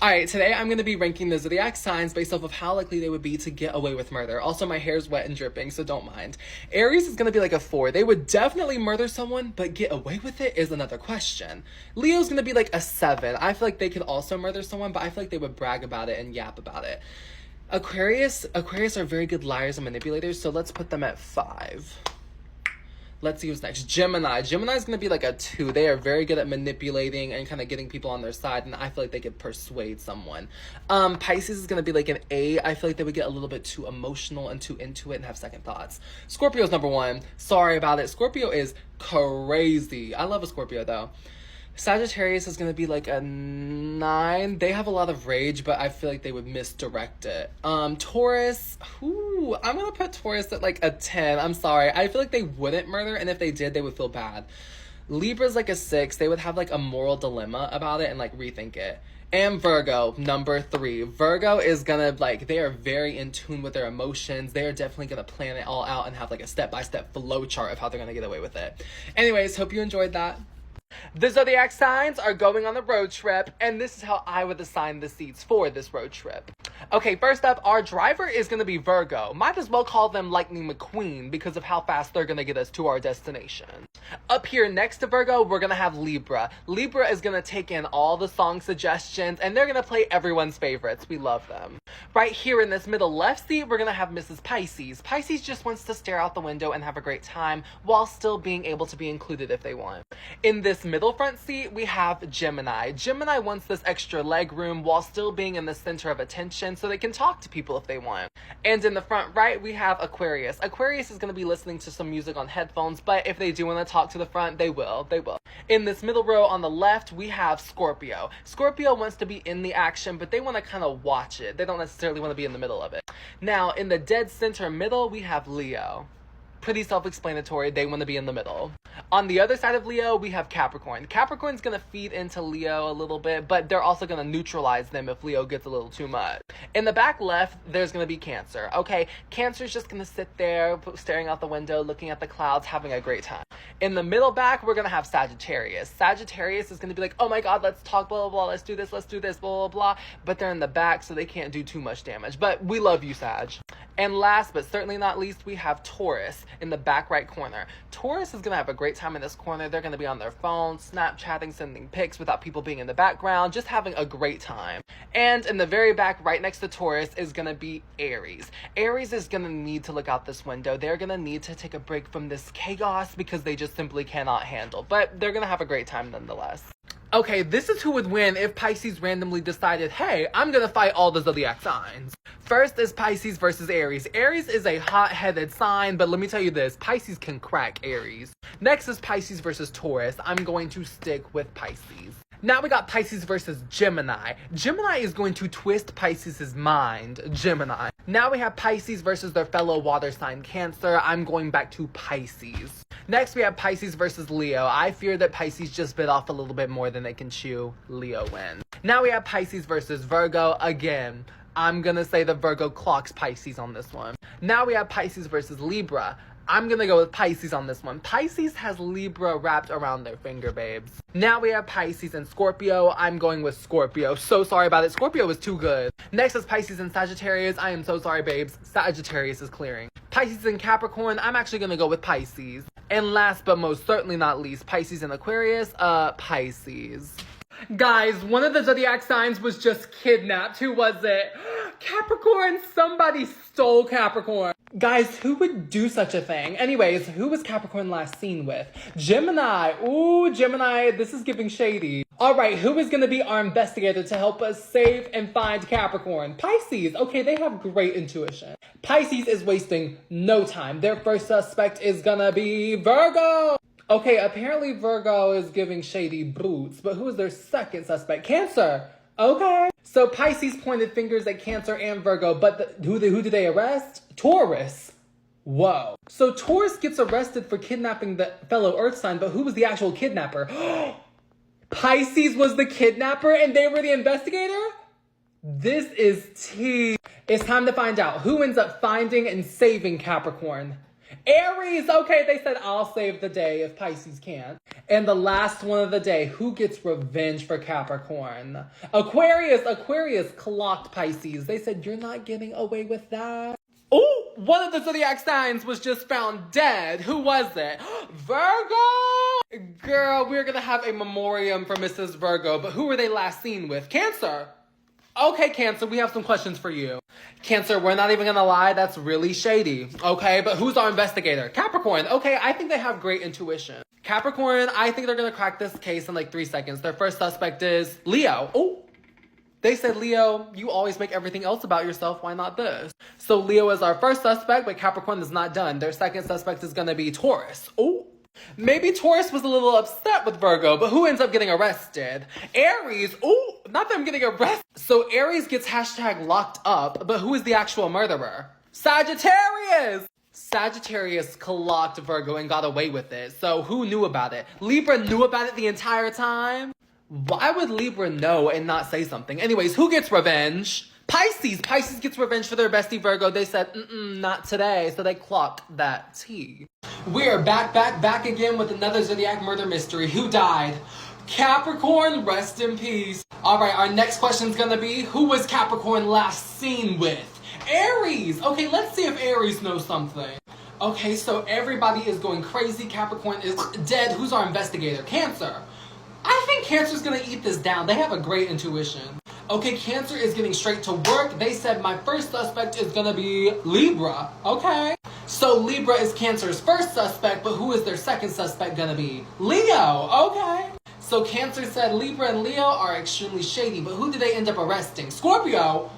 Alright, today I'm going to be ranking the zodiac signs based off of how likely they would be to get away with murder. Also, my hair's wet and dripping, so don't mind. Aries is going to be like a 4. They would definitely murder someone, but get away with it is another question. Leo's going to be like a 7. I feel like they could also murder someone, but I feel like they would brag about it and yap about it. Aquarius are very good liars and manipulators, so let's put them at 5. Let's see who's next. Gemini. Gemini is going to be like a 2. They are very good at manipulating and kind of getting people on their side, and I feel like they could persuade someone. Pisces is going to be like an 8. I feel like they would get a little bit too emotional and too into it and have second thoughts. Scorpio's number 1. Sorry about it. Scorpio is crazy. I love a Scorpio, though. Sagittarius is going to be like a 9. They have a lot of rage, but I feel like they would misdirect it. Taurus, I'm going to put Taurus at like a 10. I'm sorry. I feel like they wouldn't murder, and if they did, they would feel bad. Libra's like a 6. They would have like a moral dilemma about it and like rethink it. And Virgo, number 3. Virgo is gonna, like, they are very in tune with their emotions. They are definitely gonna plan it all out and have like a step-by-step flow chart of how they're gonna get away with it. Anyways, hope you enjoyed that. The zodiac signs are going on a road trip, and this is how I would assign the seats for this road trip. Okay, first up, our driver is going to be Virgo. Might as well call them Lightning McQueen because of how fast they're going to get us to our destination. Up here next to Virgo, we're going to have Libra. Libra is going to take in all the song suggestions, and they're going to play everyone's favorites. We love them. Right here in this middle left seat, we're going to have Mrs. Pisces. Pisces just wants to stare out the window and have a great time while still being able to be included if they want. In this middle front seat, we have Gemini. Gemini wants this extra leg room while still being in the center of attention so they can talk to people if they want. And in the front right, we have Aquarius. Aquarius is going to be listening to some music on headphones, but if they do want to talk to the front, they will. In this middle row on the left, we have Scorpio. Scorpio wants to be in the action, but they want to kind of watch it. They don't necessarily want to be in the middle of it. Now, in the dead center middle, we have Leo. Pretty self-explanatory. They want to be in the middle. On the other side of Leo, we have Capricorn. Capricorn's going to feed into Leo a little bit, but they're also going to neutralize them if Leo gets a little too much. In the back left, there's going to be Cancer. Okay, Cancer's just going to sit there, staring out the window, looking at the clouds, having a great time. In the middle back, we're going to have Sagittarius. Sagittarius is going to be like, oh my god, let's talk, blah, blah, blah, let's do this, blah, blah, blah. But they're in the back, so they can't do too much damage. But we love you, Sag. And last, but certainly not least, we have Taurus in the back right corner. Taurus is going to have a great time in this corner. They're going to be on their phones, Snapchatting, sending pics without people being in the background, just having a great time. And in the very back, right next to Taurus, is going to be Aries. Aries is going to need to look out this window. They're going to need to take a break from this chaos because they just simply cannot handle. But they're going to have a great time nonetheless. Okay, this is who would win if Pisces randomly decided, hey, I'm gonna fight all the zodiac signs. First is Pisces versus Aries. Aries is a hot-headed sign, but let me tell you this, Pisces can crack Aries. Next is Pisces versus Taurus. I'm going to stick with Pisces. Now we got Pisces versus Gemini. Gemini is going to twist Pisces' mind. Gemini. Now we have Pisces versus their fellow water sign Cancer. I'm going back to Pisces. Next we have Pisces versus Leo. I fear that Pisces just bit off a little bit more than they can chew. Leo wins. Now we have Pisces versus Virgo. Again, I'm gonna say that Virgo clocks Pisces on this one. Now we have Pisces versus Libra. I'm gonna go with Pisces on this one. Pisces has Libra wrapped around their finger, babes. Now we have Pisces and Scorpio. I'm going with Scorpio. So sorry about it. Scorpio is too good. Next is Pisces and Sagittarius. I am so sorry, babes. Sagittarius is clearing. Pisces and Capricorn. I'm actually gonna go with Pisces. And last but most certainly not least, Pisces and Aquarius. Pisces. Guys, one of the zodiac signs was just kidnapped. Who was it? Capricorn. Somebody stole Capricorn. Guys, who would do such a thing? Anyways, who was Capricorn last seen with? Gemini. Ooh, Gemini, this is giving shady. All right, who is going to be our investigator to help us save and find Capricorn? Pisces. Okay, they have great intuition. Pisces is wasting no time. Their first suspect is going to be Virgo. Okay, apparently Virgo is giving shady boots, but who is their second suspect? Cancer. Okay. So Pisces pointed fingers at Cancer and Virgo, but who did they arrest? Taurus. Whoa. So Taurus gets arrested for kidnapping the fellow Earth sign, but who was the actual kidnapper? Pisces was the kidnapper and they were the investigator? This is tea. It's time to find out who ends up finding and saving Capricorn. Aries, okay, they said I'll save the day if Pisces can't. And the last one of the day, who gets revenge for Capricorn? Aquarius clocked Pisces. They said you're not getting away with that. Oh, one of the zodiac signs was just found dead. Who was it? Virgo! Girl, we're gonna have a memoriam for Mrs. Virgo, but who were they last seen with? Cancer. Okay, Cancer, we have some questions for you. Cancer, we're not even gonna lie, that's really shady. Okay, but who's our investigator? Capricorn. Okay, I think they have great intuition. Capricorn, I think they're gonna crack this case in like 3 seconds. Their first suspect is Leo. Oh, they said, Leo, you always make everything else about yourself. Why not this? So Leo is our first suspect, but Capricorn is not done. Their second suspect is gonna be Taurus. Oh, maybe Taurus was a little upset with Virgo, but who ends up getting arrested? Aries. Oh, not them getting arrested. So Aries gets hashtag locked up, but who is the actual murderer? Sagittarius. Sagittarius clocked Virgo and got away with it. So who knew about it? Libra knew about it the entire time? Why would Libra know and not say something? Anyways, who gets revenge? Pisces. Pisces gets revenge for their bestie Virgo. They said, not today. So they clocked that tea. We are back again with another Zodiac murder mystery. Who died? Capricorn, rest in peace. All right, our next question is gonna be, who was Capricorn last seen with? Aries. Okay, let's see if Aries knows something. Okay, so everybody is going crazy. Capricorn is dead. Who's our investigator? Cancer. I think Cancer's gonna eat this down. They have a great intuition. Okay, Cancer is getting straight to work. They said my first suspect is gonna be Libra. Okay. So Libra is Cancer's first suspect, but who is their second suspect gonna be? Leo. Okay. So Cancer said Libra and Leo are extremely shady, but who did they end up arresting? Scorpio.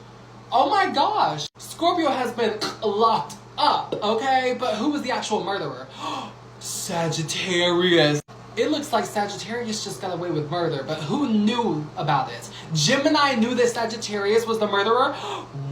Oh my gosh. Scorpio has been locked up, okay? But who was the actual murderer? Sagittarius. It looks like Sagittarius just got away with murder, but who knew about it? Gemini knew that Sagittarius was the murderer?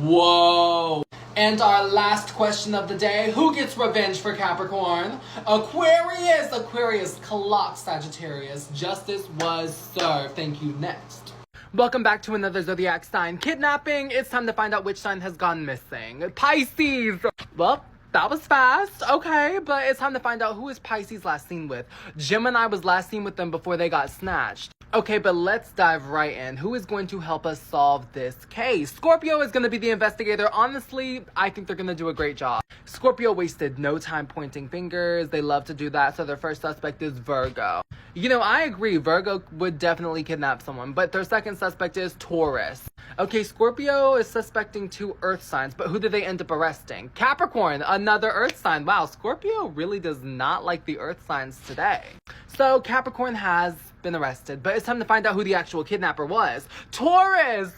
Whoa. And our last question of the day, who gets revenge for Capricorn? Aquarius. Aquarius clocked Sagittarius. Justice was served. Thank you. Next. Welcome back to another Zodiac sign kidnapping. It's time to find out which sign has gone missing. Pisces. Well, that was fast. Okay, but it's time to find out who is Pisces last seen with. Gemini was last seen with them before they got snatched. Okay, but let's dive right in. Who is going to help us solve this case? Scorpio is going to be the investigator. Honestly, I think they're going to do a great job. Scorpio wasted no time pointing fingers. They love to do that, so their first suspect is Virgo. You know, I agree. Virgo would definitely kidnap someone, but their second suspect is Taurus. Okay, Scorpio is suspecting 2 earth signs, but who did they end up arresting? Capricorn, another earth sign. Wow, Scorpio really does not like the earth signs today. So Capricorn has been arrested, but it's time to find out who the actual kidnapper was. Taurus!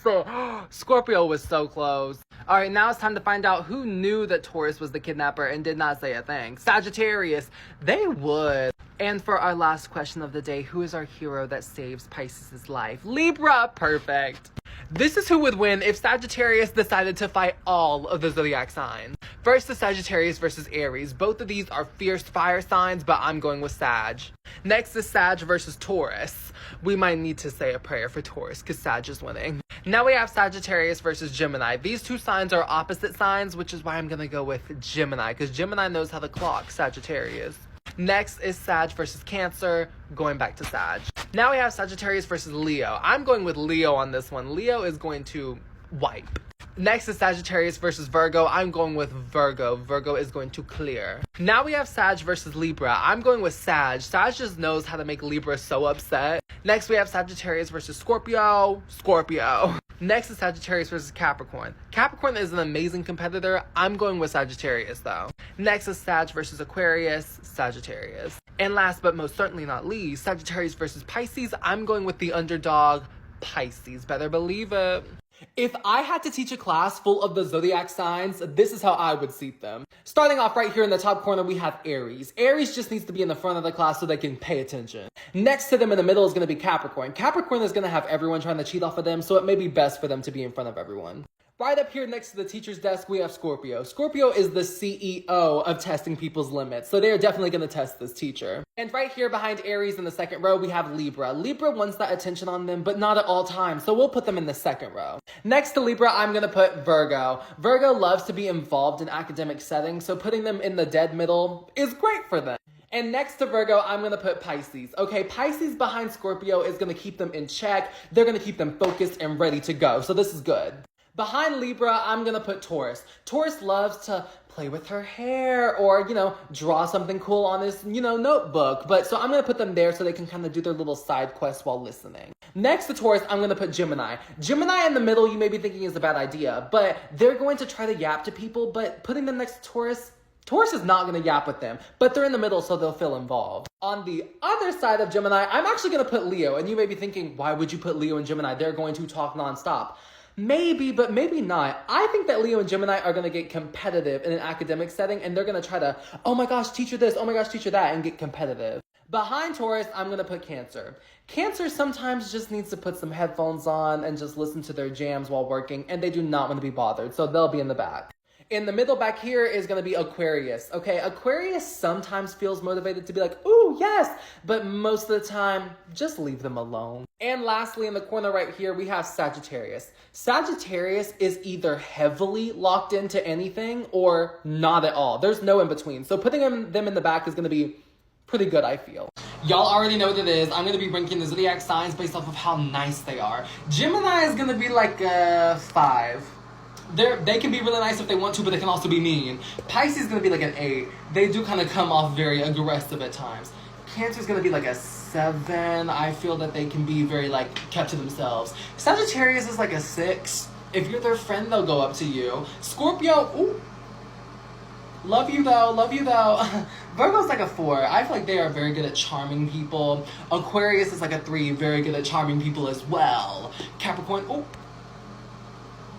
Scorpio was so close. All right, now it's time to find out who knew that Taurus was the kidnapper and did not say a thing. Sagittarius, they would. And for our last question of the day, who is our hero that saves Pisces' life? Libra, perfect. This is who would win if Sagittarius decided to fight all of the Zodiac signs. First is Sagittarius versus Aries. Both of these are fierce fire signs, but I'm going with Sag. Next is Sag versus Taurus. We might need to say a prayer for Taurus because Sag is winning. Now we have Sagittarius versus Gemini. These 2 signs are opposite signs, which is why I'm going to go with Gemini because Gemini knows how to clock Sagittarius. Next is Sag versus Cancer, going back to Sag. Now we have Sagittarius versus Leo. I'm going with Leo on this one. Leo is going to wipe. Next is Sagittarius versus Virgo. I'm going with Virgo. Virgo is going to clear. Now we have Sag versus Libra. I'm going with Sag. Sag just knows how to make Libra so upset. Next we have Sagittarius versus Scorpio. Scorpio. Next is Sagittarius versus Capricorn. Capricorn is an amazing competitor. I'm going with Sagittarius though. Next is Sag versus Aquarius. Sagittarius. And last but most certainly not least, Sagittarius versus Pisces. I'm going with the underdog, Pisces. Better believe it. If I had to teach a class full of the Zodiac signs, this is how I would seat them. Starting off right here in the top corner, we have Aries. Aries just needs to be in the front of the class so they can pay attention. Next to them in the middle is going to be Capricorn. Capricorn is going to have everyone trying to cheat off of them, so it may be best for them to be in front of everyone. Right up here next to the teacher's desk, we have Scorpio. Scorpio is the CEO of testing people's limits, so they are definitely going to test this teacher. And right here behind Aries in the second row, we have Libra. Libra wants that attention on them, but not at all times, so we'll put them in the second row. Next to Libra, I'm going to put Virgo. Virgo loves to be involved in academic settings, so putting them in the dead middle is great for them. And next to Virgo, I'm going to put Pisces. Okay, Pisces behind Scorpio is going to keep them in check. They're going to keep them focused and ready to go, so this is good. Behind Libra, I'm gonna put Taurus. Taurus loves to play with her hair or, draw something cool on this, notebook. But so I'm gonna put them there so they can kind of do their little side quest while listening. Next to Taurus, I'm gonna put Gemini. Gemini in the middle, you may be thinking is a bad idea, but they're going to try to yap to people, but putting them next to Taurus is not going to yap with them, but they're in the middle, so they'll feel involved. On the other side of Gemini, I'm actually going to put Leo, and you may be thinking, why would you put Leo and Gemini? They're going to talk nonstop. Maybe, but maybe not. I think that Leo and Gemini are going to get competitive in an academic setting, and they're going to try to, oh my gosh, teacher this, oh my gosh, teacher that, and get competitive. Behind Taurus, I'm going to put Cancer. Cancer sometimes just needs to put some headphones on and just listen to their jams while working, and they do not want to be bothered, so they'll be in the back. In the middle back here is going to be Aquarius. Okay, Aquarius sometimes feels motivated to be like, ooh, yes, but most of the time, just leave them alone. And lastly, in the corner right here, we have Sagittarius. Sagittarius is either heavily locked into anything or not at all. There's no in between. So putting them in the back is going to be pretty good, I feel. Y'all already know what it is. I'm going to be ranking the zodiac signs based off of how nice they are. Gemini is going to be like a 5. They can be really nice if they want to, but they can also be mean. Pisces is going to be like an 8. They do kind of come off very aggressive at times. Cancer is going to be like a 7. I feel that they can be very, kept to themselves. Sagittarius is like a 6. If you're their friend, they'll go up to you. Scorpio, ooh. Love you though. Virgo's like a 4. I feel like they are very good at charming people. Aquarius is like a 3. Very good at charming people as well. Capricorn, ooh.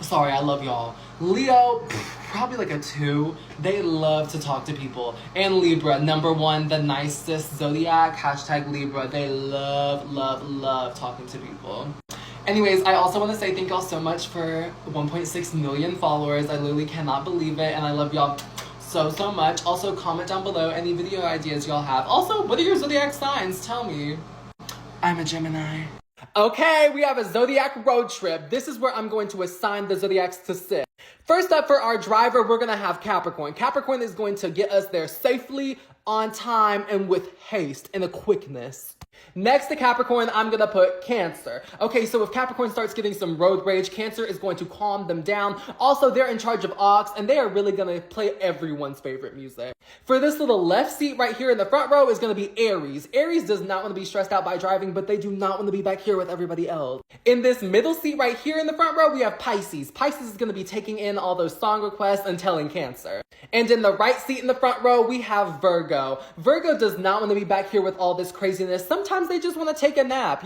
Sorry, I love y'all. Leo, probably like a 2. They love to talk to people. And Libra, number 1, the nicest zodiac. # Libra. They love talking to people. Anyways, I also want to say thank y'all so much for 1.6 million followers. I literally cannot believe it, and I love y'all so much. Also, comment down below any video ideas y'all have. Also, what are your zodiac signs? Tell me. I'm a Gemini. Okay, we have a zodiac road trip. This is where I'm going to assign the zodiacs to sit. First up for our driver, we're going to have Capricorn. Capricorn is going to get us there safely, on time, and with haste and a quickness. Next to Capricorn, I'm going to put Cancer. Okay, so if Capricorn starts getting some road rage, Cancer is going to calm them down. Also, they're in charge of aux, and they are really going to play everyone's favorite music. For this little left seat right here in the front row is going to be Aries. Aries does not want to be stressed out by driving, but they do not want to be back here with everybody else. In this middle seat right here in the front row, we have Pisces. Pisces is going to be taking in all those song requests and telling Cancer. And in the right seat in the front row, we have Virgo. Virgo does not want to be back here with all this craziness. Sometimes they just want to take a nap,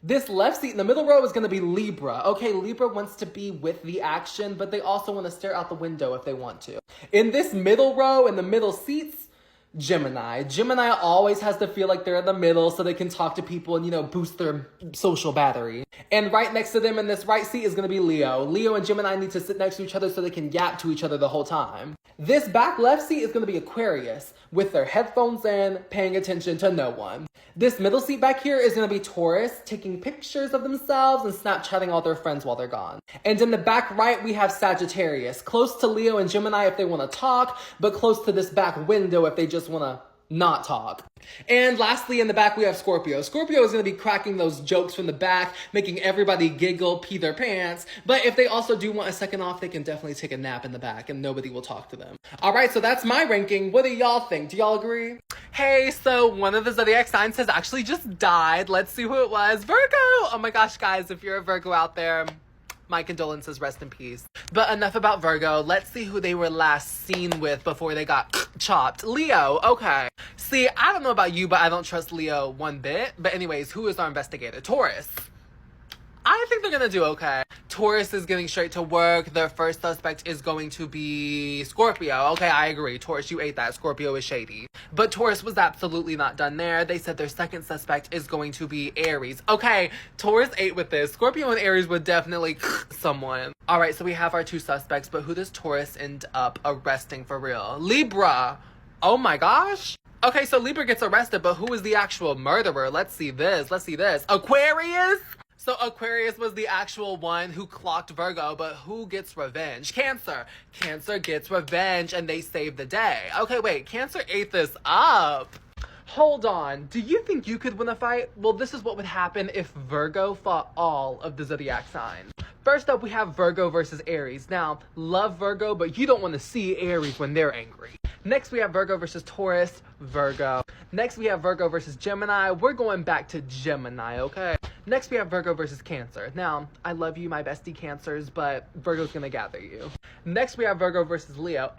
This left seat in the middle row is going to be Libra. Okay, Libra wants to be with the action, but they also want to stare out the window if they want to. In this middle row, in the middle seats, Gemini. Gemini always has to feel like they're in the middle so they can talk to people and, boost their social battery. And right next to them in this right seat is going to be Leo. Leo and Gemini need to sit next to each other so they can yap to each other the whole time. This back left seat is going to be Aquarius with their headphones in, paying attention to no one. This middle seat back here is going to be Taurus, taking pictures of themselves and Snapchatting all their friends while they're gone. And in the back right, we have Sagittarius, close to Leo and Gemini if they want to talk, but close to this back window if they just want to not talk. And lastly, in the back, we have Scorpio. Scorpio is going to be cracking those jokes from the back, making everybody giggle, pee their pants. But if they also do want a second off, they can definitely take a nap in the back and nobody will talk to them. All right, so that's my ranking. What do y'all think? Do y'all agree? Hey, so one of the zodiac signs has actually just died. Let's see who it was. Virgo! Oh my gosh, guys, if you're a Virgo out there, my condolences, rest in peace. But enough about Virgo. Let's see who they were last seen with before they got chopped. Leo, okay. See, I don't know about you, but I don't trust Leo one bit. But anyways, who is our investigator? Taurus. I think they're gonna do okay. Taurus is getting straight to work. Their first suspect is going to be Scorpio. Okay, I agree. Taurus, you ate that. Scorpio is shady. But Taurus was absolutely not done there. They said their second suspect is going to be Aries. Okay, Taurus ate with this. Scorpio and Aries would definitely someone. All right, so we have our 2 suspects, but who does Taurus end up arresting for real? Libra. Oh my gosh. Okay, so Libra gets arrested, but who is the actual murderer? Let's see this. Aquarius? So Aquarius was the actual one who clocked Virgo, but who gets revenge? Cancer. Cancer gets revenge and they save the day. Okay, wait, Cancer ate this up. Hold on, do you think you could win a fight? Well, this is what would happen if Virgo fought all of the zodiac signs. First up, we have Virgo versus Aries. Now, love Virgo, but you don't want to see Aries when they're angry. Next, we have Virgo versus Taurus, Virgo. Next, we have Virgo versus Gemini. We're going back to Gemini, okay? Next, we have Virgo versus Cancer. Now, I love you, my bestie Cancers, but Virgo's gonna gather you. Next, we have Virgo versus Leo.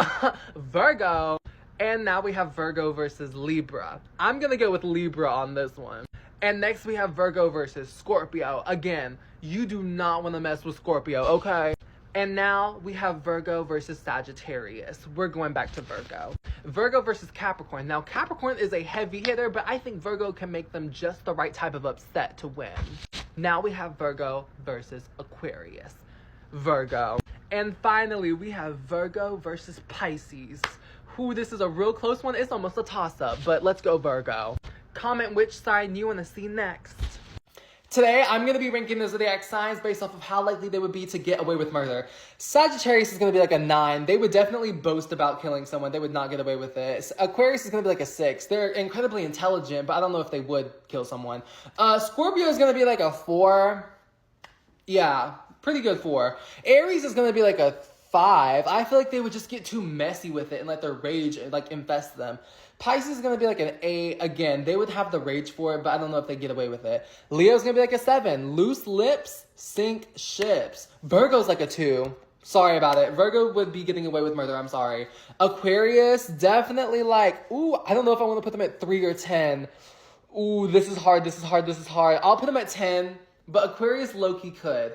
Virgo. And now we have Virgo versus Libra. I'm gonna go with Libra on this one. And next we have Virgo versus Scorpio. Again, you do not want to mess with Scorpio, okay? And now we have Virgo versus Sagittarius. We're going back to Virgo. Virgo versus Capricorn. Now, Capricorn is a heavy hitter, but I think Virgo can make them just the right type of upset to win. Now we have Virgo versus Aquarius. Virgo. And finally, we have Virgo versus Pisces. Ooh, this is a real close one. It's almost a toss-up, but let's go Virgo. Comment which sign you want to see next. Today, I'm going to be ranking the zodiac signs based off of how likely they would be to get away with murder. Sagittarius is going to be like a 9. They would definitely boast about killing someone. They would not get away with it. Aquarius is going to be like a 6. They're incredibly intelligent, but I don't know if they would kill someone. Scorpio is going to be like a 4. Yeah, pretty good 4. Aries is going to be like a 5. I feel like they would just get too messy with it and let their rage like infest them. Pisces is going to be like an 8. Again, they would have the rage for it, but I don't know if they get away with it. Leo's going to be like a 7. Loose lips sink ships. Virgo's like a 2. Sorry about it. Virgo would be getting away with murder. I'm sorry. Aquarius, definitely like, ooh, I don't know if I want to put them at 3 or 10. Ooh, this is hard. I'll put them at 10, but Aquarius low-key could.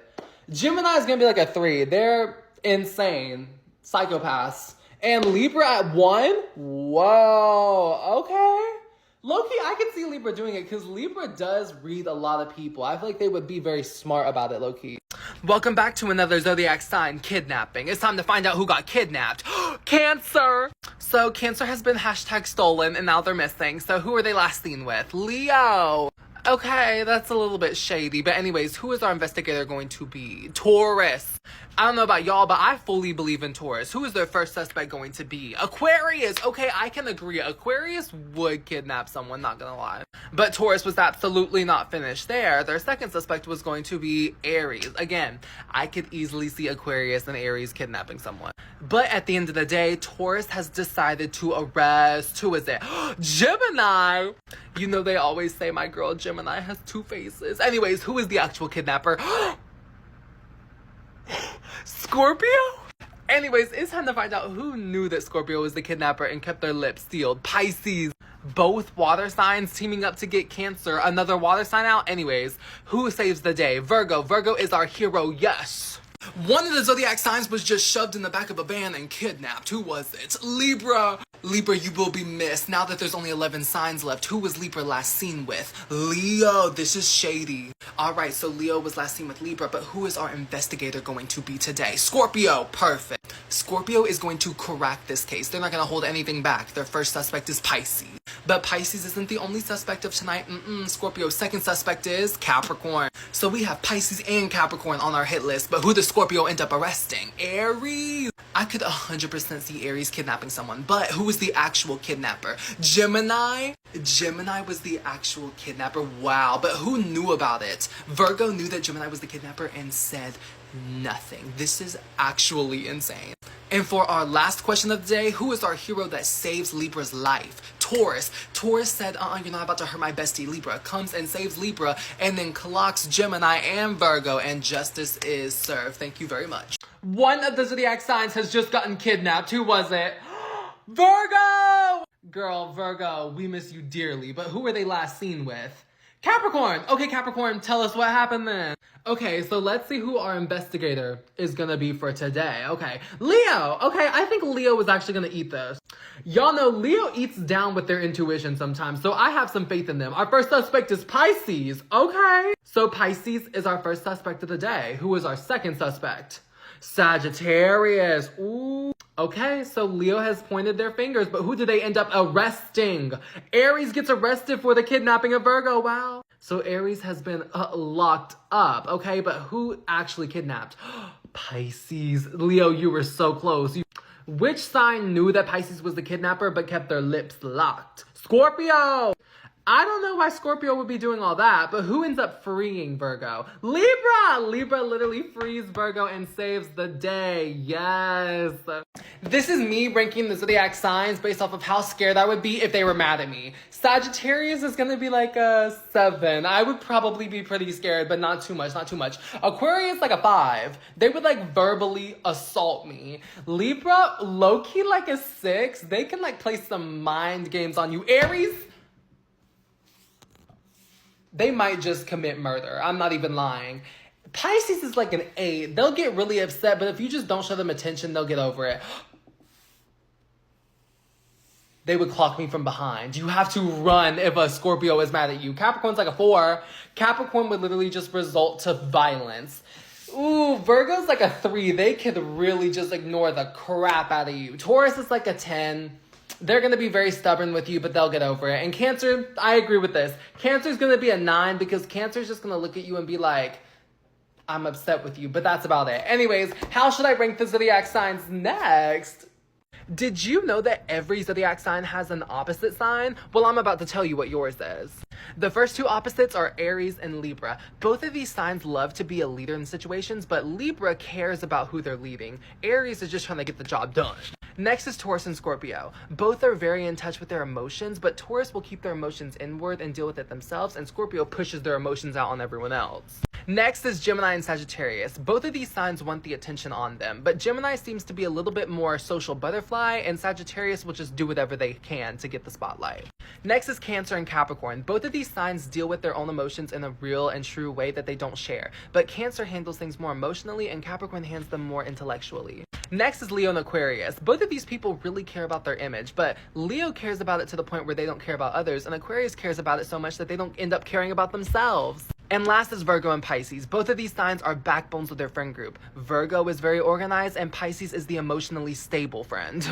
Gemini is going to be like a 3. They're insane. Psychopaths. And Libra at 1? Whoa. Okay. Low-key, I can see Libra doing it because Libra does read a lot of people. I feel like they would be very smart about it, low-key. Welcome back to another zodiac sign, kidnapping. It's time to find out who got kidnapped. Cancer. So Cancer has been #stolen and now they're missing. So who are they last seen with? Leo. Okay, that's a little bit shady. But anyways, who is our investigator going to be? Taurus. I don't know about y'all, but I fully believe in Taurus. Who is their first suspect going to be? Aquarius. Okay, I can agree. Aquarius would kidnap someone, not gonna lie. But Taurus was absolutely not finished there. Their second suspect was going to be Aries. Again, I could easily see Aquarius and Aries kidnapping someone. But at the end of the day, Taurus has decided to arrest, who is it? Gemini! You know they always say my girl Gemini has 2 faces. Anyways, who is the actual kidnapper? Scorpio? Anyways, it's time to find out who knew that Scorpio was the kidnapper and kept their lips sealed. Pisces. Both water signs teaming up to get Cancer. Another water sign out? Anyways, who saves the day? Virgo. Virgo is our hero, yes. One of the zodiac signs was just shoved in the back of a van and kidnapped. Who was it? Libra. Libra, you will be missed. Now that there's only 11 signs left, who was Libra last seen with? Leo. This is shady. Alright, so Leo was last seen with Libra, but who is our investigator going to be today? Scorpio. Perfect. Scorpio is going to crack this case. They're not going to hold anything back. Their first suspect is Pisces. But Pisces isn't the only suspect of tonight. Scorpio's second suspect is Capricorn. So we have Pisces and Capricorn on our hit list, but who does Scorpio end up arresting? Aries. I could 100% see Aries kidnapping someone, but who was the actual kidnapper? Gemini? Gemini was the actual kidnapper. Wow, but who knew about it? Virgo knew that Gemini was the kidnapper and said nothing. This is actually insane. And for our last question of the day, who is our hero that saves Libra's life? Taurus. Taurus said, you're not about to hurt my bestie. Libra comes and saves Libra and then clocks Gemini and Virgo, and justice is served. Thank you very much. One of the zodiac signs has just gotten kidnapped. Who was it? Virgo! Girl, Virgo, we miss you dearly, but who were they last seen with? Capricorn! Okay, Capricorn, tell us what happened then. Okay, so let's see who our investigator is gonna be for today. Okay, Leo! Okay, I think Leo was actually gonna eat this. Y'all know Leo eats down with their intuition sometimes, so I have some faith in them. Our first suspect is Pisces. Okay. So Pisces is our first suspect of the day. Who is our second suspect? Sagittarius. Ooh. Okay, so Leo has pointed their fingers, but who did they end up arresting? Aries gets arrested for the kidnapping of Virgo. Wow. So Aries has been locked up. Okay, but who actually kidnapped? Pisces. Leo, you were so close. Which sign knew that Pisces was the kidnapper but kept their lips locked? Scorpio. I don't know why Scorpio would be doing all that, but who ends up freeing Virgo? Libra! Libra literally frees Virgo and saves the day. Yes. This is me ranking the zodiac signs based off of how scared I would be if they were mad at me. Sagittarius is gonna be like a 7. I would probably be pretty scared, but not too much, not too much. Aquarius, like a 5. They would like verbally assault me. Libra, low-key like a 6. They can like play some mind games on you. Aries, they might just commit murder. I'm not even lying. Pisces is like an 8. They'll get really upset, but if you just don't show them attention, they'll get over it. They would clock me from behind. You have to run if a Scorpio is mad at you. Capricorn's like a 4. Capricorn would literally just result to violence. Ooh, Virgo's like a 3. They could really just ignore the crap out of you. Taurus is like a 10. They're going to be very stubborn with you, but they'll get over it. And Cancer, I agree with this. Cancer's going to be a 9 because Cancer's just going to look at you and be like, I'm upset with you, but that's about it. Anyways, how should I rank the zodiac signs next? Did you know that every zodiac sign has an opposite sign? Well, I'm about to tell you what yours is. The first 2 opposites are Aries and Libra. Both of these signs love to be a leader in situations, but Libra cares about who they're leading. Aries is just trying to get the job done. Next is Taurus and Scorpio. Both are very in touch with their emotions, but Taurus will keep their emotions inward and deal with it themselves, and Scorpio pushes their emotions out on everyone else. Next is Gemini and Sagittarius. Both of these signs want the attention on them, but Gemini seems to be a little bit more social butterfly, and Sagittarius will just do whatever they can to get the spotlight. Next is Cancer and Capricorn. Both of these signs deal with their own emotions in a real and true way that they don't share, but Cancer handles things more emotionally and Capricorn handles them more intellectually. Next is Leo and Aquarius. Both of these people really care about their image, but Leo cares about it to the point where they don't care about others, and Aquarius cares about it so much that they don't end up caring about themselves. And last is Virgo and Pisces. Both of these signs are backbones of their friend group. Virgo is very organized, and Pisces is the emotionally stable friend.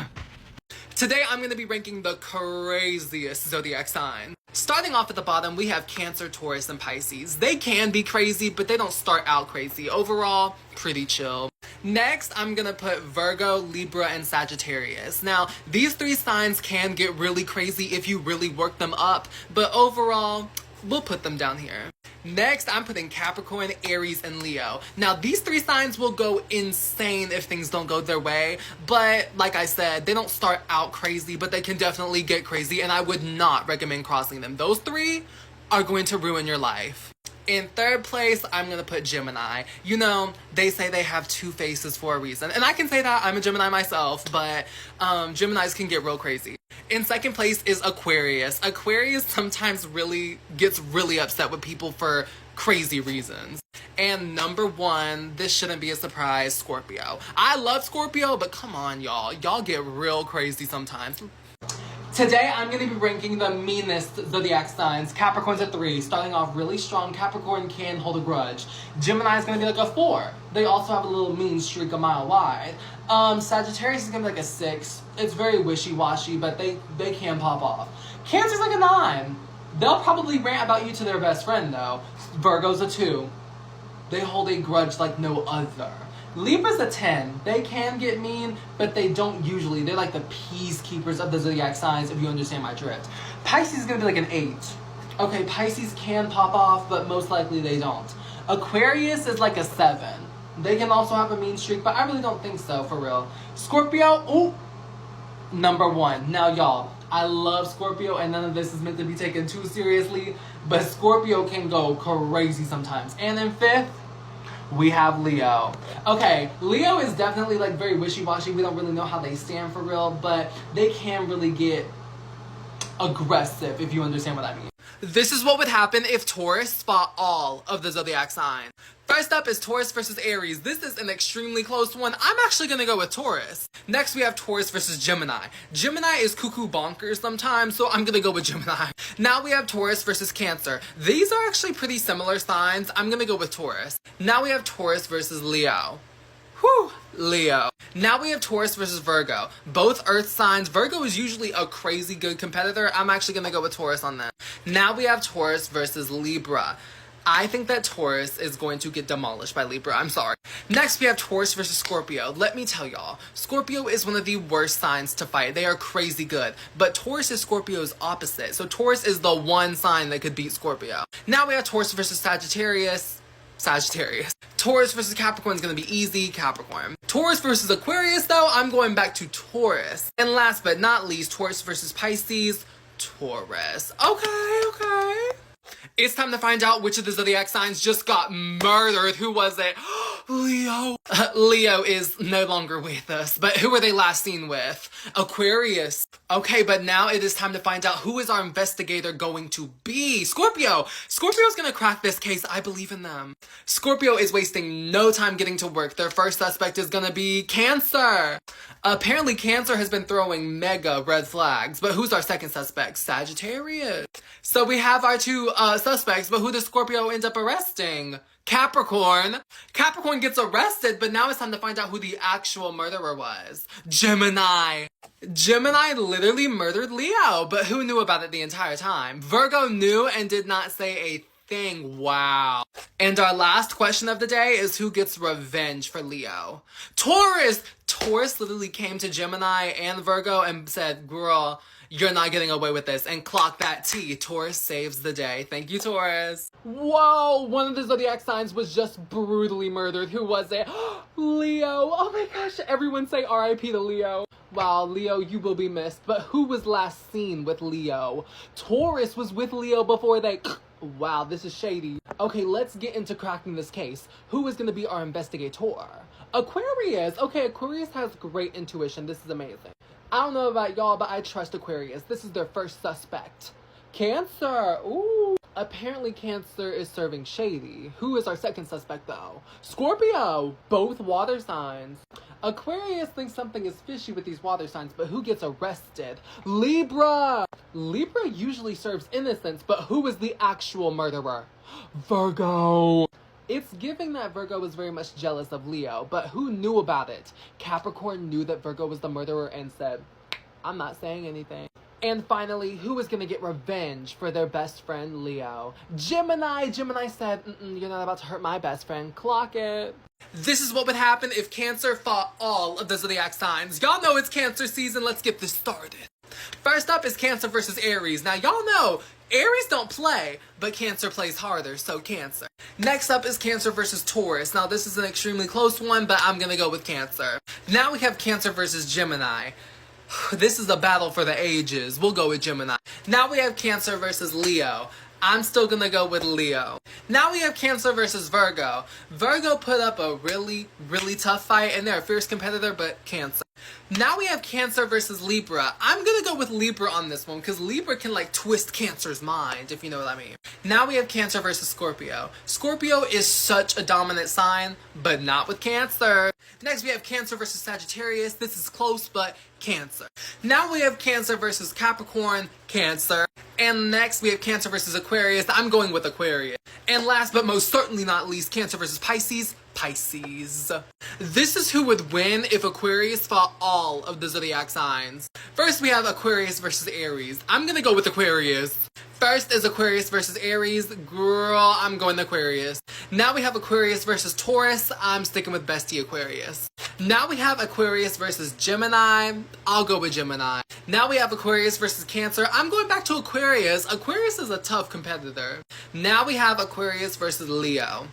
Today, I'm going to be ranking the craziest zodiac sign. Starting off at the bottom, we have Cancer, Taurus, and Pisces. They can be crazy, but they don't start out crazy. Overall, pretty chill. Next, I'm gonna put Virgo, Libra, and Sagittarius. Now, these 3 signs can get really crazy if you really work them up, but overall, we'll put them down here. Next, I'm putting Capricorn, Aries, and Leo. Now, these 3 signs will go insane if things don't go their way, but like I said, they don't start out crazy, but they can definitely get crazy, and I would not recommend crossing them. Those 3 are going to ruin your life. In third place, I'm going to put Gemini. You know, they say they have 2 faces for a reason. And I can say that, I'm a Gemini myself, but Geminis can get real crazy. In second place is Aquarius. Aquarius sometimes gets really upset with people for crazy reasons. And number 1, this shouldn't be a surprise, Scorpio. I love Scorpio, but come on, y'all. Y'all get real crazy sometimes. Today, I'm going to be ranking the meanest zodiac signs. Capricorn's a 3. Starting off really strong, Capricorn can hold a grudge. Gemini is going to be like a 4. They also have a little mean streak a mile wide. Sagittarius is going to be like a 6. It's very wishy-washy, but they can pop off. Cancer's like a 9. They'll probably rant about you to their best friend, though. Virgo's a 2. They hold a grudge like no other. Libra's a 10. They can get mean, but they don't usually. They're like the peacekeepers of the zodiac signs, if you understand my drift. Pisces is going to be like an 8. Okay, Pisces can pop off, but most likely they don't. Aquarius is like a 7. They can also have a mean streak, but I really don't think so, for real. Scorpio, ooh, number 1. Now, y'all, I love Scorpio, and none of this is meant to be taken too seriously, but Scorpio can go crazy sometimes. And in 5th, we have Leo. Okay, Leo is definitely like very wishy-washy. We don't really know how they stand for real, but they can really get aggressive, if you understand what I mean. This is what would happen if Taurus fought all of the zodiac signs. First up is Taurus versus Aries. This is an extremely close one. I'm actually gonna go with Taurus. Next, we have Taurus versus Gemini. Gemini is cuckoo bonkers sometimes, so I'm gonna go with Gemini. Now we have Taurus versus Cancer. These are actually pretty similar signs. I'm gonna go with Taurus. Now we have Taurus versus Leo. Whew, Leo. Now we have Taurus versus Virgo. Both earth signs. Virgo is usually a crazy good competitor. I'm actually gonna go with Taurus on that. Now we have Taurus versus Libra. I think that Taurus is going to get demolished by Libra. I'm sorry. Next, we have Taurus versus Scorpio. Let me tell y'all, Scorpio is one of the worst signs to fight. They are crazy good. But Taurus is Scorpio's opposite. So Taurus is the one sign that could beat Scorpio. Now we have Taurus versus Sagittarius. Taurus versus Capricorn is going to be easy, Capricorn. Taurus versus Aquarius, though, I'm going back to Taurus. And last but not least, Taurus versus Pisces, Taurus. Okay. It's time to find out which of the zodiac signs just got murdered. Who was it? Leo. Leo is no longer with us, but who were they last seen with? Aquarius. Okay, but now it is time to find out who is our investigator going to be. Scorpio. Scorpio's gonna crack this case. I believe in them. Scorpio is wasting no time getting to work. Their first suspect is gonna be Cancer. Apparently, Cancer has been throwing mega red flags, but who's our second suspect? Sagittarius. So we have our two suspects, but who does Scorpio end up arresting? Capricorn. Capricorn gets arrested, but now it's time to find out who the actual murderer was. Gemini. Gemini literally murdered Leo, but who knew about it the entire time? Virgo knew and did not say a thing. Wow. And our last question of the day is who gets revenge for Leo? Taurus. Taurus literally came to Gemini and Virgo and said, girl, you're not getting away with this, and clock that T. Taurus saves the day. Thank you, Taurus. Whoa, one of the zodiac signs was just brutally murdered. Who was it? Leo. Oh my gosh, everyone say RIP to Leo. Wow, Leo, you will be missed. But who was last seen with Leo? Taurus was with Leo before they... Wow, this is shady. Okay, let's get into cracking this case. Who is going to be our investigator? Aquarius. Okay, Aquarius has great intuition. This is amazing. I don't know about y'all, but I trust Aquarius. This is their first suspect. Cancer. Ooh. Apparently Cancer is serving shady. Who is our second suspect though? Scorpio. Both water signs. Aquarius thinks something is fishy with these water signs, but who gets arrested? Libra. Libra usually serves innocence, but who is the actual murderer? Virgo. It's giving that Virgo was very much jealous of Leo, but who knew about it? Capricorn knew that Virgo was the murderer and said, I'm not saying anything. And finally, who is going to get revenge for their best friend, Leo? Gemini. Gemini said, you're not about to hurt my best friend. Clock it. This is what would happen if Cancer fought all of the zodiac signs. Y'all know it's Cancer season. Let's get this started. First up is Cancer versus Aries. Now, y'all know Aries don't play, but Cancer plays harder, so Cancer. Next up is Cancer versus Taurus. Now, this is an extremely close one, but I'm gonna go with Cancer. Now we have Cancer versus Gemini. This is a battle for the ages. We'll go with Gemini. Now we have Cancer versus Leo. I'm still gonna go with Leo. Now we have Cancer versus Virgo. Virgo put up a really, really tough fight, and they're a fierce competitor, but Cancer. Now we have Cancer versus Libra. I'm gonna go with Libra on this one, because Libra can, like, twist Cancer's mind, if you know what I mean. Now we have Cancer versus Scorpio. Scorpio is such a dominant sign, but not with Cancer. Next we have Cancer versus Sagittarius. This is close, but Cancer. Now we have Cancer versus Capricorn, Cancer. And next we have Cancer versus Aquarius. I'm going with Aquarius. And last but most certainly not least, Cancer versus Pisces, Pisces. This is who would win if Aquarius fought all of the zodiac signs. First we have Aquarius versus Aries. I'm gonna go with Aquarius. First is Aquarius versus Aries. Girl, I'm going Aquarius. Now we have Aquarius versus Taurus. I'm sticking with bestie Aquarius. Now we have Aquarius versus Gemini. I'll go with Gemini. Now we have Aquarius versus Cancer. I'm going back to Aquarius. Aquarius is a tough competitor. Now we have Aquarius versus Leo.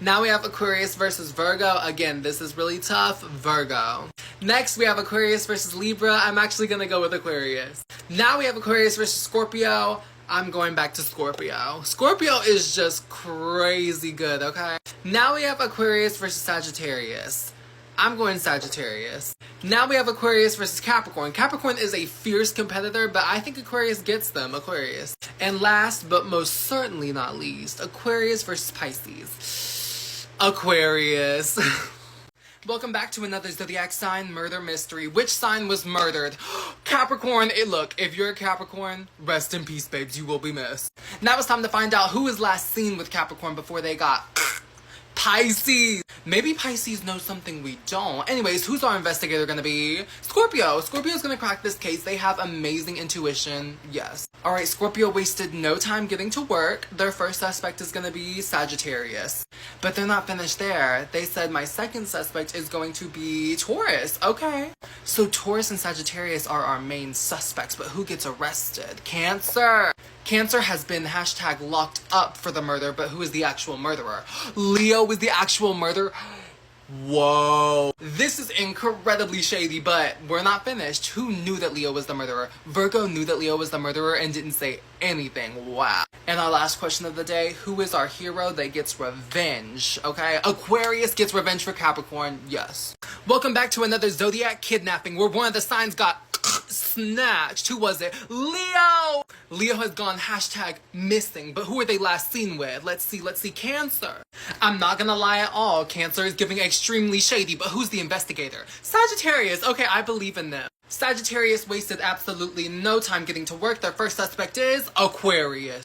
Now we have Aquarius versus Virgo. Again, this is really tough. Virgo. Next, we have Aquarius versus Libra. I'm actually gonna go with Aquarius. Now we have Aquarius versus Scorpio. I'm going back to Scorpio. Scorpio is just crazy good, okay? Now we have Aquarius versus Sagittarius. I'm going Sagittarius. Now we have Aquarius versus Capricorn. Capricorn is a fierce competitor, but I think Aquarius gets them. Aquarius. And last, but most certainly not least, Aquarius versus Pisces. Aquarius. Welcome back to another zodiac sign murder mystery. Which sign was murdered? Capricorn. Look, if you're a Capricorn, rest in peace, babes. You will be missed. Now it's time to find out who was last seen with Capricorn before they got Pisces. Maybe Pisces knows something we don't. Anyways, who's our investigator gonna be? Scorpio. Scorpio's gonna crack this case. They have amazing intuition. Yes. Alright, Scorpio wasted no time getting to work. Their first suspect is gonna be Sagittarius. But they're not finished there. They said my second suspect is going to be Taurus. Okay. So Taurus and Sagittarius are our main suspects, but who gets arrested? Cancer. Cancer has been hashtag locked up for the murder, but who is the actual murderer? Leo is the actual murderer. Whoa. This is incredibly shady, but we're not finished. Who knew that Leo was the murderer? Virgo knew that Leo was the murderer and didn't say anything. Wow. And our last question of the day, who is our hero that gets revenge? Okay, Aquarius gets revenge for Capricorn. Yes. Welcome back to another Zodiac kidnapping where one of the signs got snatched. Who was it? Leo! Leo has gone hashtag missing, but who are they last seen with? Let's see, Cancer. I'm not gonna lie at all, Cancer is giving extremely shady, but who's the investigator? Sagittarius. Okay, I believe in them. Sagittarius wasted absolutely no time getting to work. Their first suspect is Aquarius.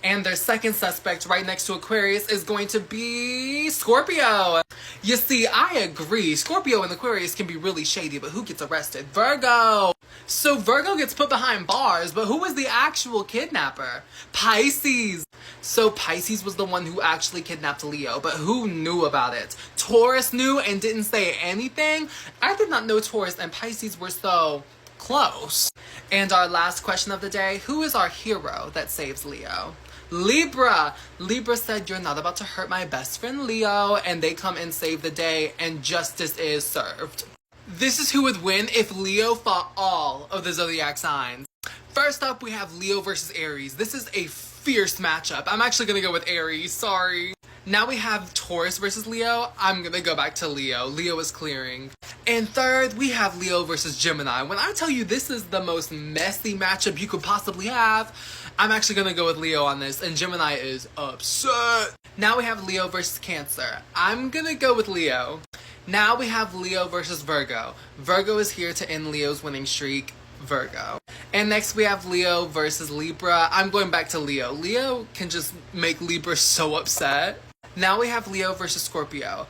And their second suspect right next to Aquarius is going to be Scorpio. You see, I agree. Scorpio and Aquarius can be really shady, but who gets arrested? Virgo. So Virgo gets put behind bars, but who was the actual kidnapper? Pisces. So Pisces was the one who actually kidnapped Leo, but who knew about it? Taurus knew and didn't say anything? I did not know Taurus and Pisces were so close. And our last question of the day, who is our hero that saves Leo? Libra. Libra said, you're not about to hurt my best friend Leo, and they come and save the day, and justice is served. This is who would win if Leo fought all of the zodiac signs. First up, we have Leo versus Aries. This is a fierce matchup. I'm actually gonna go with Aries, sorry. Now we have Taurus versus Leo. I'm gonna go back to Leo. Leo is clearing. And third, we have Leo versus Gemini. When I tell you this is the most messy matchup you could possibly have, I'm actually gonna go with Leo on this, and Gemini is upset. Now we have Leo versus Cancer. I'm gonna go with Leo. Now we have Leo versus Virgo. Virgo is here to end Leo's winning streak. Virgo. And next we have Leo versus Libra. I'm going back to Leo. Leo can just make Libra so upset. Now we have Leo versus Scorpio.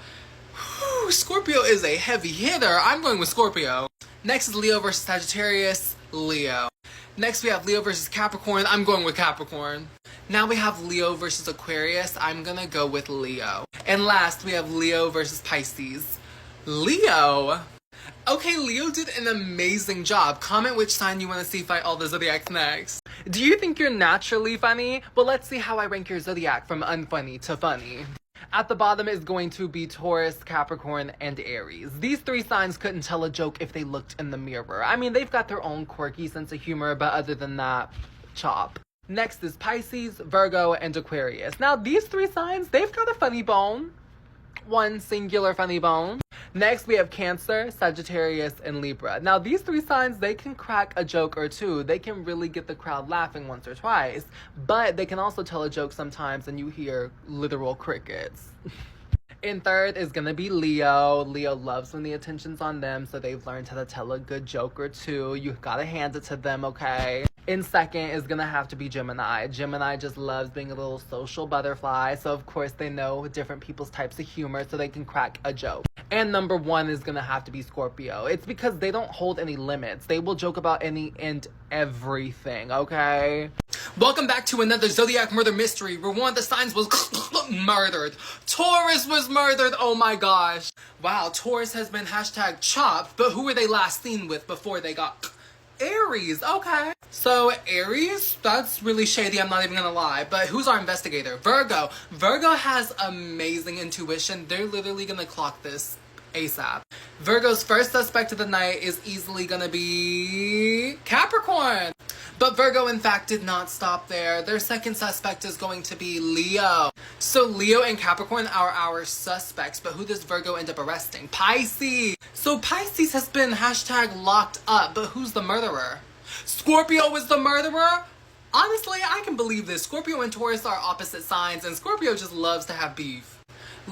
Whew, Scorpio is a heavy hitter. I'm going with Scorpio. Next is Leo versus Sagittarius. Leo. Next we have Leo versus Capricorn. I'm going with Capricorn. Now we have Leo versus Aquarius. I'm gonna go with Leo. And last we have Leo versus Pisces. Leo. Okay, Leo did an amazing job. Comment which sign you want to see fight all the zodiacs next. Do you think you're naturally funny? Well, let's see how I rank your zodiac from unfunny to funny. At the bottom is going to be Taurus, Capricorn, and Aries. These three signs couldn't tell a joke if they looked in the mirror. I mean, they've got their own quirky sense of humor, but other than that, chop. Next is Pisces, Virgo, and Aquarius. Now, these three signs, they've got a funny bone. One singular funny bone. Next, we have Cancer, Sagittarius, and Libra. Now, these three signs, they can crack a joke or two. They can really get the crowd laughing once or twice. But they can also tell a joke sometimes and you hear literal crickets. And third is gonna be Leo. Leo loves when the attention's on them, so they've learned how to tell a good joke or two. You gotta hand it to them, okay? In second is gonna have to be Gemini. Gemini just loves being a little social butterfly, so of course they know different people's types of humor, so they can crack a joke. And number one is gonna have to be Scorpio. It's because they don't hold any limits. They will joke about any and everything, okay? Welcome back to another Zodiac murder mystery where one of the signs was murdered. Taurus was murdered, oh my gosh. Wow, Taurus has been hashtag chopped, but who were they last seen with before they got Aries? Okay. So Aries, that's really shady, I'm not even gonna lie. But who's our investigator? Virgo. Virgo has amazing intuition. They're literally gonna clock this ASAP. Virgo's first suspect of the night is easily gonna be Capricorn. But Virgo, in fact, did not stop there. Their second suspect is going to be Leo. So Leo and Capricorn are our suspects, but who does Virgo end up arresting? Pisces. So Pisces has been hashtag locked up, but who's the murderer? Scorpio is the murderer? Honestly, I can believe this. Scorpio and Taurus are opposite signs, and Scorpio just loves to have beef.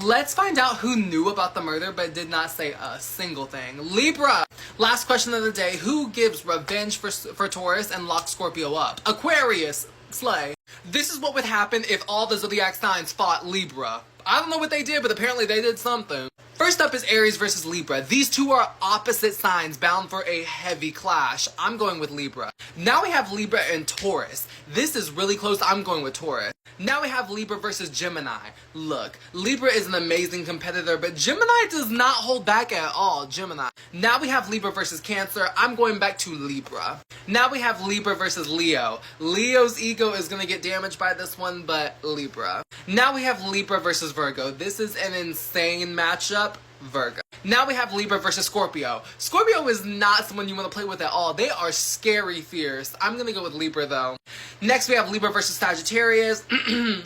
Let's find out who knew about the murder but did not say a single thing. Libra. Last question of the day. Who gives revenge for Taurus and locks Scorpio up? Aquarius. Slay. This is what would happen if all the zodiac signs fought Libra. I don't know what they did, but apparently they did something. First up is Aries versus Libra. These two are opposite signs bound for a heavy clash. I'm going with Libra. Now we have Libra and Taurus. This is really close. I'm going with Taurus. Now we have Libra versus Gemini. Look, Libra is an amazing competitor, but Gemini does not hold back at all. Gemini. Now we have Libra versus Cancer. I'm going back to Libra. Now we have Libra versus Leo. Leo's ego is going to get damaged by this one, but Libra. Now we have Libra versus Virgo. This is an insane matchup. Virgo. Now we have Libra versus Scorpio. Scorpio is not someone you want to play with at all. They are scary fierce. I'm gonna go with Libra though. Next we have Libra versus Sagittarius.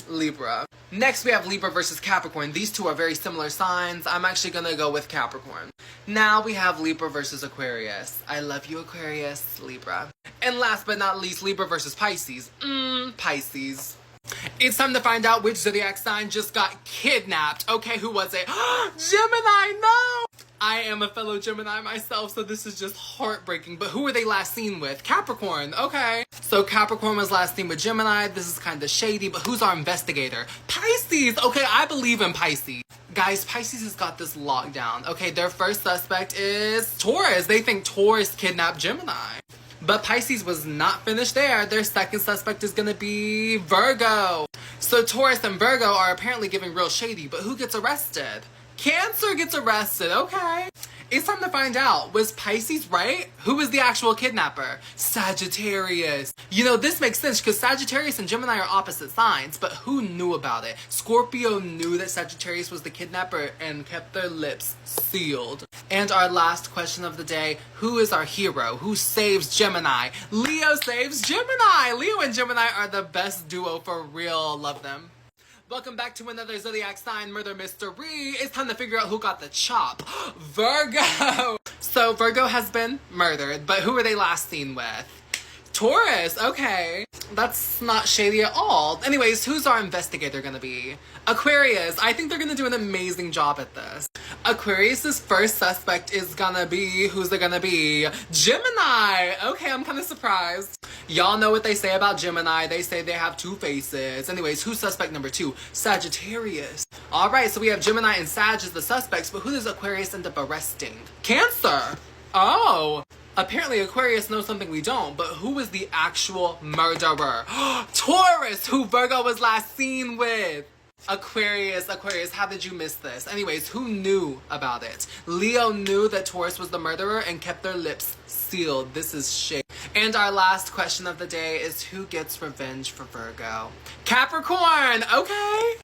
Libra. Next we have Libra versus Capricorn. These two are very similar signs. I'm actually gonna go with Capricorn. Now we have Libra versus Aquarius. I love you, Aquarius. Libra. And last but not least, Libra versus Pisces. Pisces. It's time to find out which zodiac sign just got kidnapped. Okay, who was it? Gemini, no! I am a fellow Gemini myself, so this is just heartbreaking. But who were they last seen with? Capricorn, okay. So Capricorn was last seen with Gemini. This is kind of shady, but who's our investigator? Pisces! Okay, I believe in Pisces. Guys, Pisces has got this locked down. Okay, their first suspect is Taurus. They think Taurus kidnapped Gemini. But Pisces was not finished there. Their second suspect is gonna be Virgo. So Taurus and Virgo are apparently giving real shady, but who gets arrested? Cancer gets arrested, okay. It's time to find out. Was Pisces right? Who was the actual kidnapper? Sagittarius. You know, this makes sense because Sagittarius and Gemini are opposite signs, but who knew about it? Scorpio knew that Sagittarius was the kidnapper and kept their lips sealed. And our last question of the day, who is our hero? Who saves Gemini? Leo saves Gemini! Leo and Gemini are the best duo for real. Love them. Welcome back to another zodiac sign murder mystery. It's time to figure out who got the chop. Virgo! So Virgo has been murdered, but who were they last seen with? Taurus, okay. That's not shady at all. Anyways, who's our investigator gonna be? Aquarius. I think they're gonna do an amazing job at this. Aquarius's first suspect is gonna be, who's it gonna be? Gemini! Okay, I'm kind of surprised. Y'all know what they say about Gemini. They say they have two faces. Anyways, who's suspect number 2? Sagittarius. Alright, so we have Gemini and Sag as the suspects, but who does Aquarius end up arresting? Cancer! Oh! Apparently Aquarius knows something we don't, but who was the actual murderer? Taurus, who Virgo was last seen with. Aquarius, how did you miss this? Anyways, who knew about it? Leo knew that Taurus was the murderer and kept their lips sealed. This is shit. And our last question of the day is who gets revenge for Virgo? Capricorn, okay.